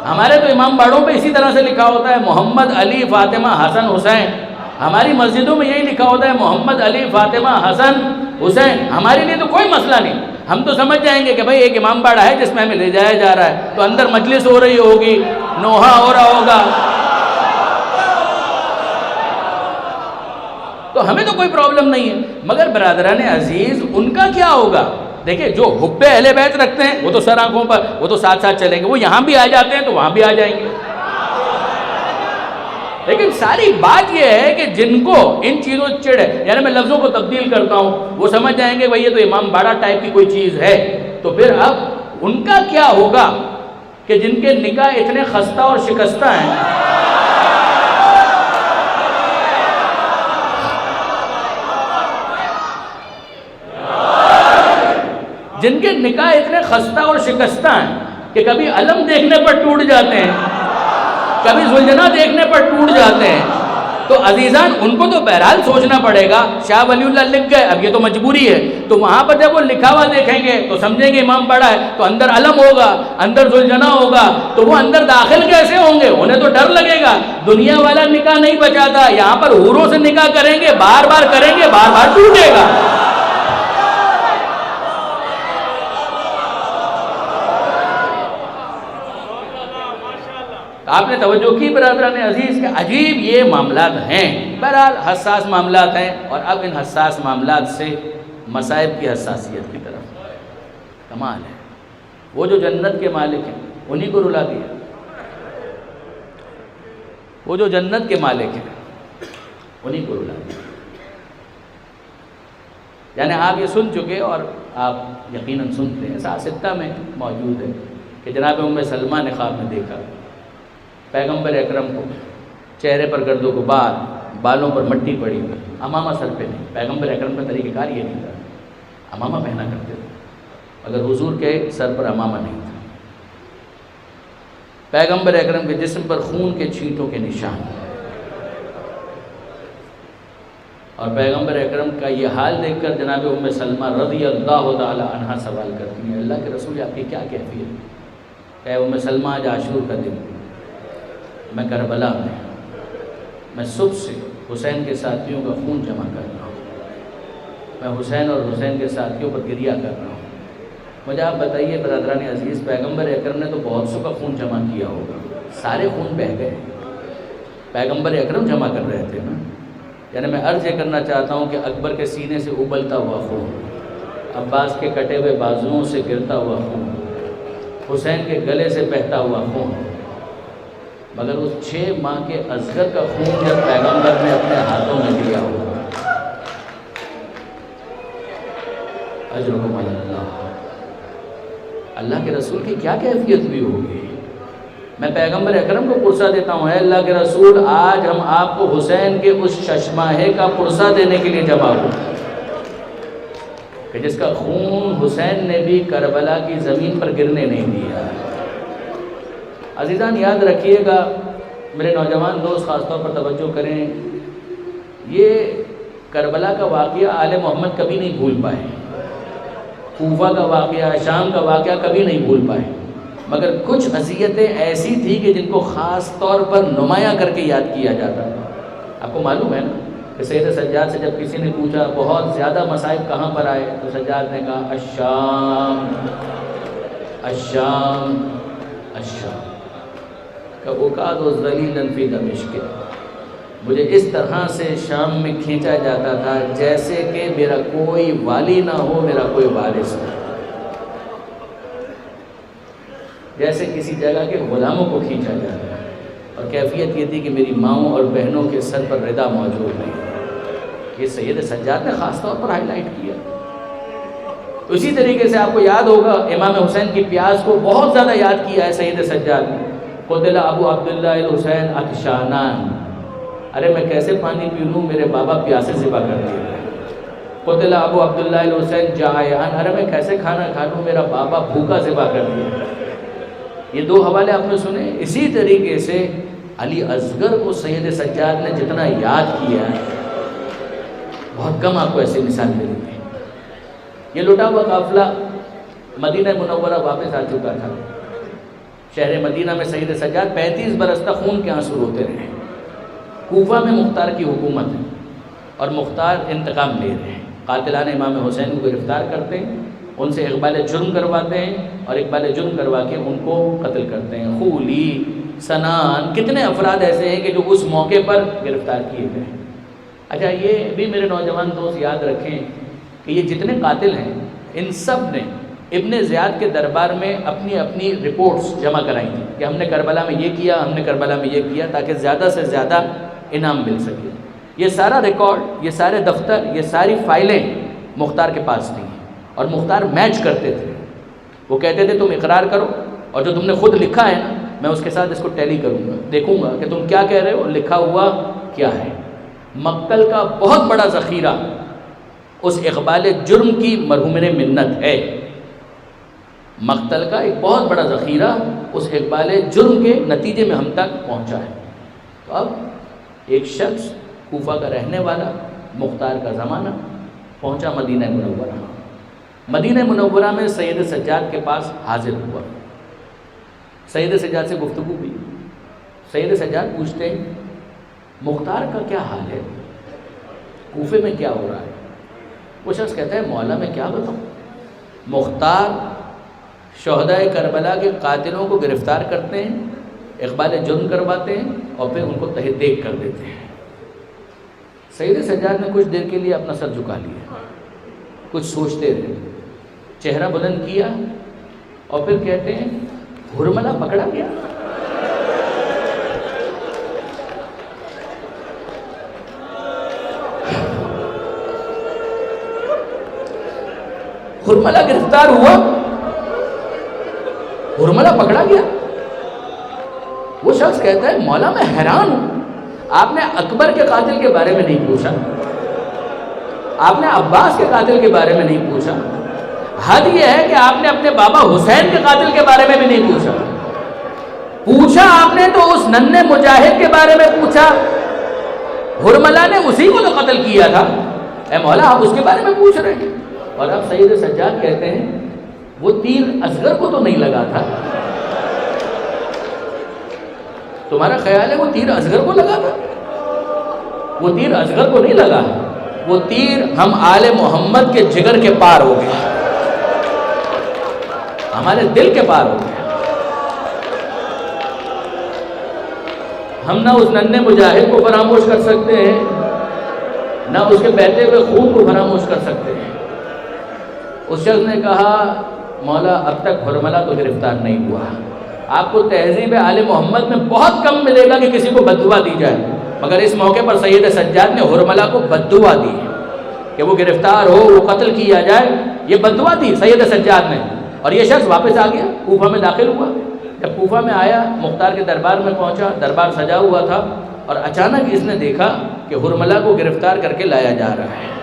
Speaker 1: ہمارے تو امام باڑوں پہ اسی طرح سے لکھا ہوتا ہے محمد علی فاطمہ حسن حسین. ہماری مسجدوں میں یہی لکھا ہوتا ہے محمد علی فاطمہ حسن حسین. ہمارے لیے تو کوئی مسئلہ نہیں، ہم تو سمجھ جائیں گے کہ بھائی ایک امام باڑہ ہے جس میں ہمیں لے جایا جا رہا ہے، تو اندر مجلس ہو رہی ہوگی، نوحہ ہو رہا ہوگا، تو ہمیں تو کوئی پرابلم نہیں ہے. مگر برادران عزیز ان کا کیا ہوگا؟ دیکھیں جو حب اہل بیت رکھتے ہیں وہ تو سر آنکھوں پر، وہ تو ساتھ ساتھ چلیں گے، وہ یہاں بھی آ جاتے ہیں تو وہاں بھی آ جائیں گے. لیکن ساری بات یہ ہے کہ جن کو ان چیزوں سے چڑ ہے، یعنی میں لفظوں کو تبدیل کرتا ہوں، وہ سمجھ جائیں گے بھئی یہ تو امام باڑہ ٹائپ کی کوئی چیز ہے. تو پھر اب ان کا کیا ہوگا کہ جن کے نکاح اتنے خستہ اور شکستہ ہیں، جن کے نکاح اتنے خستہ اور شکستہ ہیں کہ کبھی علم دیکھنے پر ٹوٹ جاتے ہیں، کبھی زلجنہ دیکھنے پر ٹوٹ جاتے ہیں، تو عزیزان ان کو تو بہرحال سوچنا پڑے گا، شاہ ولی اللہ لکھ گئے، اب یہ تو مجبوری ہے، تو وہاں پر جب وہ لکھا ہوا دیکھیں گے تو سمجھیں گے امام پڑھا ہے، تو اندر علم ہوگا، اندر ذوالجناح ہوگا، تو وہ اندر داخل کیسے ہوں گے؟ انہیں تو ڈر لگے گا، دنیا والا نکاح نہیں بچاتا، یہاں پر حوروں سے نکاح کریں گے، بار بار کریں گے، بار بار ٹوٹے گا۔ آپ نے توجہ کی برادران عزیز کہ عجیب یہ معاملات ہیں، بہرحال حساس معاملات ہیں، اور اب ان حساس معاملات سے مصائب کی حساسیت کی طرف کمال ہے۔ وہ جو جنت کے مالک ہیں انہی کو رلا دیا، وہ جو جنت کے مالک ہیں انہی کو رلا دیا۔ یعنی آپ یہ سن چکے اور آپ یقیناً سنتے ہیں، ساستہ میں موجود ہے کہ جناب ام سلمہ نے خواب میں دیکھا پیغمبر اکرم کو، چہرے پر گرد و غبار، بالوں پر مٹی پڑی، امامہ سر پہ نہیں۔ پیغمبر اکرم کا طریقہ کار یہ نہیں تھا، امامہ پہنا کرتے تھے، اگر حضور کے سر پر امامہ نہیں تھا۔ پیغمبر اکرم کے جسم پر خون کے چھینٹوں کے نشان، اور پیغمبر اکرم کا یہ حال دیکھ کر جناب ام سلمہ رضی اللہ تعالی عنہا سوال کرتی ہیں، اللہ کے رسول آپ کی کیا کیفیت؟ کہ ام سلمہ آج عاشور کا دن، میں کربلا میں صبح سے حسین کے ساتھیوں کا خون جمع کر رہا ہوں، میں حسین اور حسین کے ساتھیوں پر گریہ کر رہا ہوں۔ مجھے آپ بتائیے برادران عزیز، پیغمبر اکرم نے تو بہت سو کا خون جمع کیا ہوگا، سارے خون بہہ گئے، پیغمبر اکرم جمع کر رہے تھے نا۔ یعنی میں عرض یہ کرنا چاہتا ہوں کہ اکبر کے سینے سے ابلتا ہوا خون، عباس کے کٹے ہوئے بازوؤں سے گرتا ہوا خون، حسین کے گلے سے بہتا ہوا خون، مگر اس 6 ماہ کے اصغر کا خون جب پیغمبر نے اپنے ہاتھوں میں لیا ہوگا، اجرکم علی اللہ، اللہ کے رسول کی کیا کیفیت بھی ہوگی۔ میں پیغمبر اکرم کو پرسہ دیتا ہوں، اے اللہ کے رسول آج ہم آپ کو حسین کے اس ششماہے کا پرسہ دینے کے لیے جمع ہو کہ جس کا خون حسین نے بھی کربلا کی زمین پر گرنے نہیں دیا۔ عزیزان یاد رکھیے گا، میرے نوجوان دوست خاص طور پر توجہ کریں، یہ کربلا کا واقعہ آل محمد کبھی نہیں بھول پائے، کوفہ کا واقعہ، شام کا واقعہ کبھی نہیں بھول پائے، مگر کچھ اذیتیں ایسی تھیں کہ جن کو خاص طور پر نمایاں کر کے یاد کیا جاتا ہے۔ آپ کو معلوم ہے نا کہ سید سجاد سے جب کسی نے پوچھا بہت زیادہ مصائب کہاں پر آئے، تو سجاد نے کہا الشام الشام الشام، کہ اقعد ذلیلا فی دمشق، مجھے اس طرح سے شام میں کھینچا جاتا تھا جیسے کہ میرا کوئی والی نہ ہو، میرا کوئی وارث نہ ہو، جیسے کسی جگہ کے غلاموں کو کھینچا جاتا ہے۔ اور کیفیت یہ تھی کہ میری ماؤں اور بہنوں کے سر پر ردا موجود نہیں۔ یہ سید سجاد نے خاص طور پر ہائی لائٹ کیا۔ اسی طریقے سے آپ کو یاد ہوگا امام حسین کی پیاس کو بہت زیادہ یاد کیا ہے سید سجاد نے، قتل ابو عبداللہ الحسین عطشانان، ارے میں کیسے پانی پی لوں، میرے بابا پیاسے ذبح کر دیے۔ قتل ابو عبداللہ الحسین جائعان، ارے میں کیسے کھانا کھا لوں، میرا بابا بھوکا ذبح کر دیا۔ یہ 2 حوالے آپ نے سنے۔ اسی طریقے سے علی اصغر کو سید سجاد نے جتنا یاد کیا ہے، بہت کم آپ کو ایسی مثال ملتی ہے۔ یہ لٹا ہوا قافلہ مدینہ منورہ واپس آ چکا تھا۔ شہر مدینہ میں سید سجاد 35 برس تک خون کے آنسو روتے رہے۔ کوفہ میں مختار کی حکومت ہے اور مختار انتقام لے رہے ہیں، قاتلان امام حسین کو گرفتار کرتے ہیں، ان سے اقبال جرم کرواتے ہیں اور اقبال جرم کروا کے ان کو قتل کرتے ہیں۔ خولی، سنان، کتنے افراد ایسے ہیں کہ جو اس موقع پر گرفتار کیے گئے ہیں۔ اچھا یہ بھی میرے نوجوان دوست یاد رکھیں کہ یہ جتنے قاتل ہیں ان سب نے ابن زیاد کے دربار میں اپنی اپنی رپورٹس جمع کرائی تھیں کہ ہم نے کربلا میں یہ کیا، ہم نے کربلا میں یہ کیا، تاکہ زیادہ سے زیادہ انعام مل سکے۔ یہ سارا ریکارڈ، یہ سارے دفتر، یہ ساری فائلیں مختار کے پاس تھیں اور مختار میچ کرتے تھے۔ وہ کہتے تھے تم اقرار کرو اور جو تم نے خود لکھا ہے نا میں اس کے ساتھ اس کو ٹیلی کروں گا، دیکھوں گا کہ تم کیا کہہ رہے ہو اور لکھا ہوا کیا ہے۔ مقتل کا بہت بڑا ذخیرہ اس اقبال جرم کی مرحوم منت ہے۔ مقتل کا ایک بہت بڑا ذخیرہ اس اقبال جرم کے نتیجے میں ہم تک پہنچا ہے۔ تو اب ایک شخص کوفہ کا رہنے والا، مختار کا زمانہ، پہنچا مدینہ منورہ۔ مدینہ منورہ میں سید سجاد کے پاس حاضر ہوا، سید سجاد سے گفتگو ہوئی۔ سید سجاد پوچھتے ہیں مختار کا کیا حال ہے، کوفے میں کیا ہو رہا ہے؟ وہ شخص کہتا ہے مولا میں کیا بتاؤں، مختار شہدائے کربلا کے قاتلوں کو گرفتار کرتے ہیں، اقبال جرم کرواتے ہیں اور پھر ان کو تہ دیگ کر دیتے ہیں۔ سید سجاد نے کچھ دیر کے لیے اپنا سر جھکا لیا، کچھ سوچتے رہے، چہرہ بلند کیا اور پھر کہتے ہیں ہرملہ پکڑا گیا؟ ہرملہ گرفتار ہوا، ہرملہ پکڑا گیا؟ وہ شخص کہتا ہے مولا میں حیران ہوں، آپ نے اکبر کے قاتل کے بارے میں نہیں پوچھا، آپ نے عباس کے قاتل کے بارے میں نہیں پوچھا، حد یہ ہے کہ آپ نے اپنے بابا حسین کے قاتل کے بارے میں بھی نہیں پوچھا، پوچھا آپ نے تو اس ننھے مجاہد کے بارے میں پوچھا، ہرملہ نے اسی کو تو قتل کیا تھا، اے مولا آپ اس کے بارے میں پوچھ رہے ہیں؟ اور اب سید سجاد کہتے ہیں وہ تیر اصغر کو تو نہیں لگا تھا، تمہارا خیال ہے وہ تیر اصغر کو لگا تھا؟ وہ تیر اصغر کو نہیں لگا، وہ تیر ہم آل محمد کے جگر کے پار ہو گیا، ہمارے دل کے پار ہو گیا۔ ہم نہ اس ننھے مجاہد کو فراموش کر سکتے ہیں، نہ اس کے بہتے ہوئے خون کو فراموش کر سکتے ہیں۔ اس شخص نے کہا مولا اب تک ہرملہ تو گرفتار نہیں ہوا، آپ کو تہذیب آل محمد میں بہت کم ملے گا کہ کسی کو بددعا دی جائے، مگر اس موقع پر سید سجاد نے ہرملہ کو بددعا دی کہ وہ گرفتار ہو، وہ قتل کیا جائے، یہ بددعا دی سید سجاد نے۔ اور یہ شخص واپس آ گیا، کوفہ میں داخل ہوا۔ جب کوفہ میں آیا، مختار کے دربار میں پہنچا، دربار سجا ہوا تھا، اور اچانک اس نے دیکھا کہ ہرملہ کو گرفتار کر کے لایا جا رہا ہے۔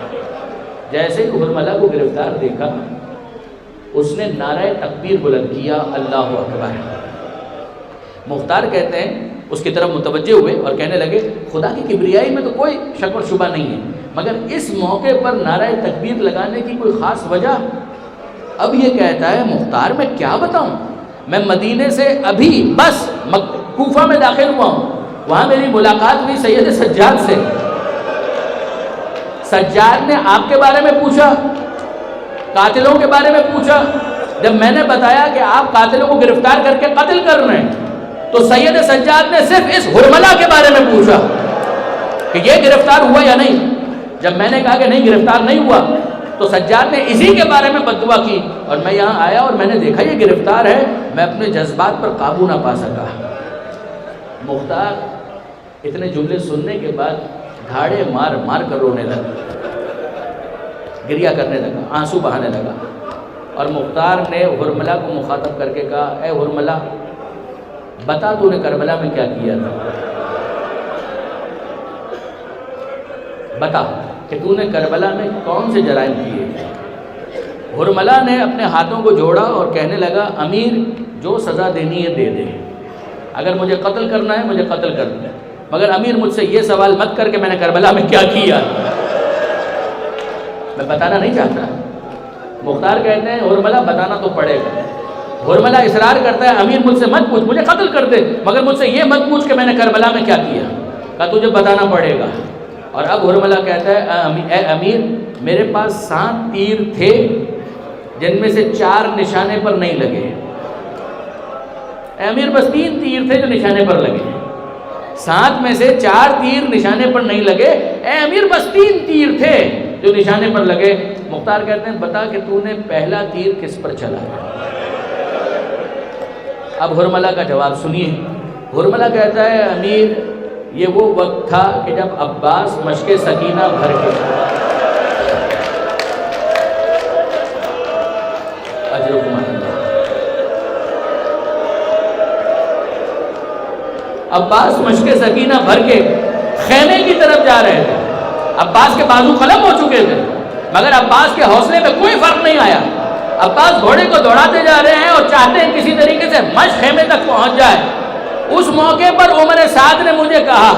Speaker 1: جیسے کہ ہرملہ کو گرفتار دیکھا، اس نے نعرہ تکبیر بلند کیا، اللہ اکبر۔ مختار کہتے ہیں اس کی طرف متوجہ ہوئے اور کہنے لگے خدا کی کبریائی میں تو کوئی شک اور شبہ نہیں ہے، مگر اس موقع پر نعرہ تکبیر لگانے کی کوئی خاص وجہ؟ اب یہ کہتا ہے مختار میں کیا بتاؤں، میں مدینے سے ابھی بس کوفہ میں داخل ہوا ہوں، وہاں میری ملاقات ہوئی سید سجاد سے، سجاد نے آپ کے بارے میں پوچھا، قاتلوں کے بارے میں پوچھا۔ جب میں نے بتایا کہ آپ قاتلوں کو گرفتار کر کے قتل کر رہے ہیں، تو سید سجاد نے صرف اس ہرملہ کے بارے میں پوچھا کہ یہ گرفتار ہوا یا نہیں۔ جب میں نے کہا کہ نہیں گرفتار نہیں ہوا، تو سجاد نے اسی کے بارے میں بددعا کی، اور میں یہاں آیا اور میں نے دیکھا یہ گرفتار ہے، میں اپنے جذبات پر قابو نہ پا سکا۔ مختار اتنے جملے سننے کے بعد گھاڑے مار مار کر رونے لگا، گریا کرنے لگا، آنسو بہانے لگا۔ اور مختار نے ہرملہ کو مخاطب کر کے کہا اے ہرملہ بتا تو نے کربلا میں کیا کیا تھا، بتا کہ تو نے کربلا میں کون سے جرائم کیے۔ ہرملہ نے اپنے ہاتھوں کو جوڑا اور کہنے لگا امیر جو سزا دینی ہے دے دے، اگر مجھے قتل کرنا ہے مجھے قتل کر دے، مگر امیر مجھ سے یہ سوال مت کر کہ میں نے کربلا میں کیا کیا، میں بتانا نہیں چاہتا۔ مختار کہتے ہیں ہرملہ بتانا تو پڑے گا۔ ہرملہ اصرار کرتا ہے امیر مجھ سے مت پوچھ، مجھے قتل کر دے، مگر مجھ سے یہ مت پوچھ کہ میں نے کربلا میں کیا کیا، کہا تجھے بتانا پڑے گا۔ اور اب ہرملہ کہتا ہے اے امیر میرے پاس 7 تیر تھے جن میں سے 4 نشانے پر نہیں لگے، اے امیر بس 3 تیر تھے جو نشانے پر لگے، 7 میں سے 4 تیر نشانے پر نہیں لگے، اے امیر بس 3 تیر تھے جو نشانے پر لگے۔ مختار کہتے ہیں بتا کہ تو نے پہلا تیر کس پر چلایا۔ اب ہرملہ کا جواب سنیے۔ ہرملہ کہتا ہے امیر یہ وہ وقت تھا کہ جب عباس مشق سکینہ بھر کے عباس مشق سکینہ بھر کے خیمے کی طرف جا رہے تھے، عباس کے بازو قلم ہو چکے تھے، مگر عباس کے حوصلے میں کوئی فرق نہیں آیا۔ عباس گھوڑے کو دوڑاتے جا رہے ہیں اور چاہتے ہیں کسی طریقے سے مشق خیمے تک پہنچ جائے۔ اس موقع پر عمر سعد نے مجھے کہا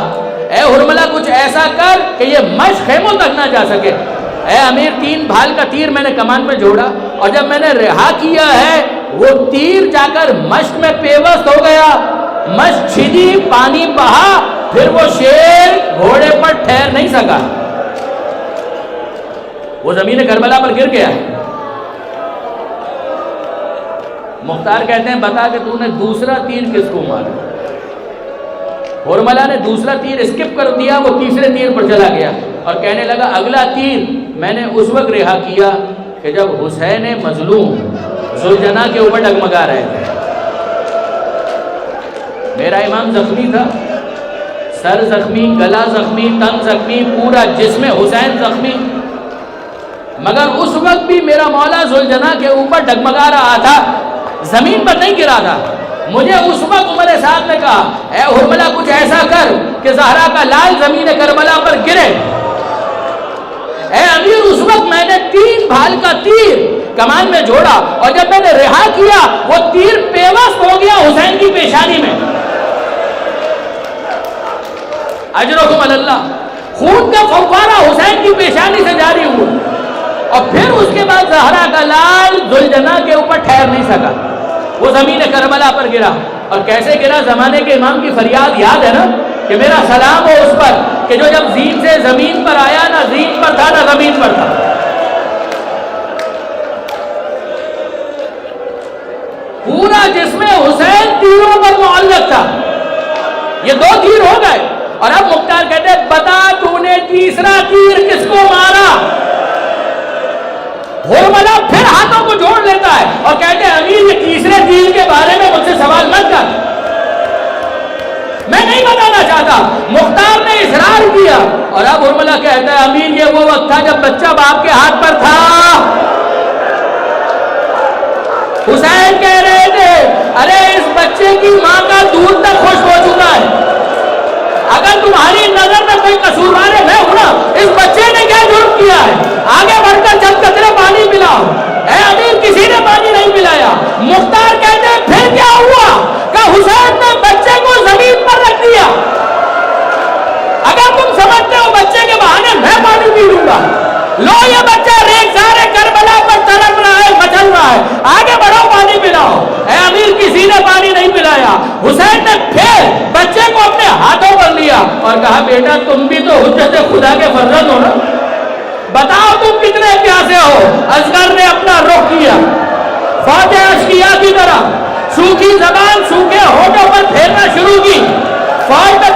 Speaker 1: اے حرملہ کچھ ایسا کر کہ یہ مشق خیموں تک نہ جا سکے۔ اے امیر 3 بھال کا تیر میں نے کمان میں جوڑا، اور جب میں نے رہا کیا ہے وہ تیر جا کر مشق میں پیوست ہو گیا، مشق چھدی، پانی بہا، پھر وہ شیر گھوڑے پر ٹھہر نہیں سکا، وہ زمین کربلا پر گر گیا۔ مختار کہتے ہیں بتا کہ تو نے دوسرا تیر کس کو مارا؟ حرملہ نے دوسرا تیر اسکپ کر دیا، وہ تیسرے تیر پر چلا گیا اور کہنے لگا اگلا تیر میں نے اس وقت رہا کیا کہ جب حسین مظلوم ذوالجناح کے اوپر ڈگمگا رہے تھے۔ میرا امام زخمی تھا، سر زخمی، گلا زخمی، تن زخمی، پورا جسم حسین زخمی، مگر اس وقت بھی میرا مولا ذوالجناح کے اوپر ڈگمگا رہا تھا، زمین پر نہیں گرا تھا۔ مجھے اس وقت عمر صاحب نے کہا اے حرملہ کچھ ایسا کر کہ زہرا کا لال زمین کربلا پر گرے۔ اے امیر اس وقت میں نے 3 بھال کا تیر کمان میں جوڑا، اور جب میں نے رہا کیا وہ تیر پیوست ہو گیا حسین کی پیشانی میں۔ اجرکم اللہ، خون کا فوارہ حسین کی پیشانی سے جاری ہوا، اور پھر اس کے بعد زہرا کا لال ذوالجناح کے اوپر ٹھہر نہیں سکا، وہ زمین کربلا پر گرا۔ اور کیسے گرا؟ زمانے کے امام کی فریاد یاد ہے نا کہ میرا سلام ہو اس پر کہ جو جب زین سے زمین پر آیا نہ زین پر تھا نہ زمین پر تھا۔ پورا جسم حسین تیروں پر معلق تھا، یہ 2 تیر ہو گئے۔ اور اب مختار کہتے ہیں بتا تو نے تیسرا تیر کس کو مارا؟ حرملہ پھر ہاتھوں کو جوڑ لیتا ہے اور کہتے ہیں امیر یہ تیسرے تیر کے بارے میں مجھ سے سوال مت کر، میں نہیں بتانا چاہتا۔ مختار نے اصرار کیا، اور اب حرملہ کہتا ہے امیر یہ وہ وقت تھا جب بچہ باپ کے ہاتھ پر تھا۔ حسین کہہ رہے تھے ارے اس بچے کی ماں کا دودھ تک خشک ہو چکا ہے، اگر تمہاری نظر میں کوئی قصوروار ہے میں ہوں نا، اس بچے نے کیا جرم کیا ہے؟ آگے بڑھ کر چند قطرے پانی پلاؤ۔ اے امیر کسی نے پانی نہیں پلایا۔ مختار کہتے ہیں پھر کیا ہوا کہ حسین نے بچے کو زمین پر رکھ دیا۔ اگر تم سمجھتے ہو بچے کے بہانے میں پانی پی لوں گا، لو یہ بچہ ریگزار کربلا پر تڑپ رہا ہے، مچل رہا ہے، آگے بڑھو پانی پلاؤ۔ اے امیر کسی نے پانی نہیں پلایا۔ حسین نے پھر بچے کو اپنے ہاتھوں پر لیا اور کہا بیٹا تم بھی تو حجت خدا کے فرزند ہو نا، بتاؤ تم کتنے پیاسے ہو۔ اصغر نے اپنا رخ کیا، فوج اشقیاء کی طرح سوکھی زبان سوکھے ہونٹوں پر پھیرنا شروع کی، فوج میں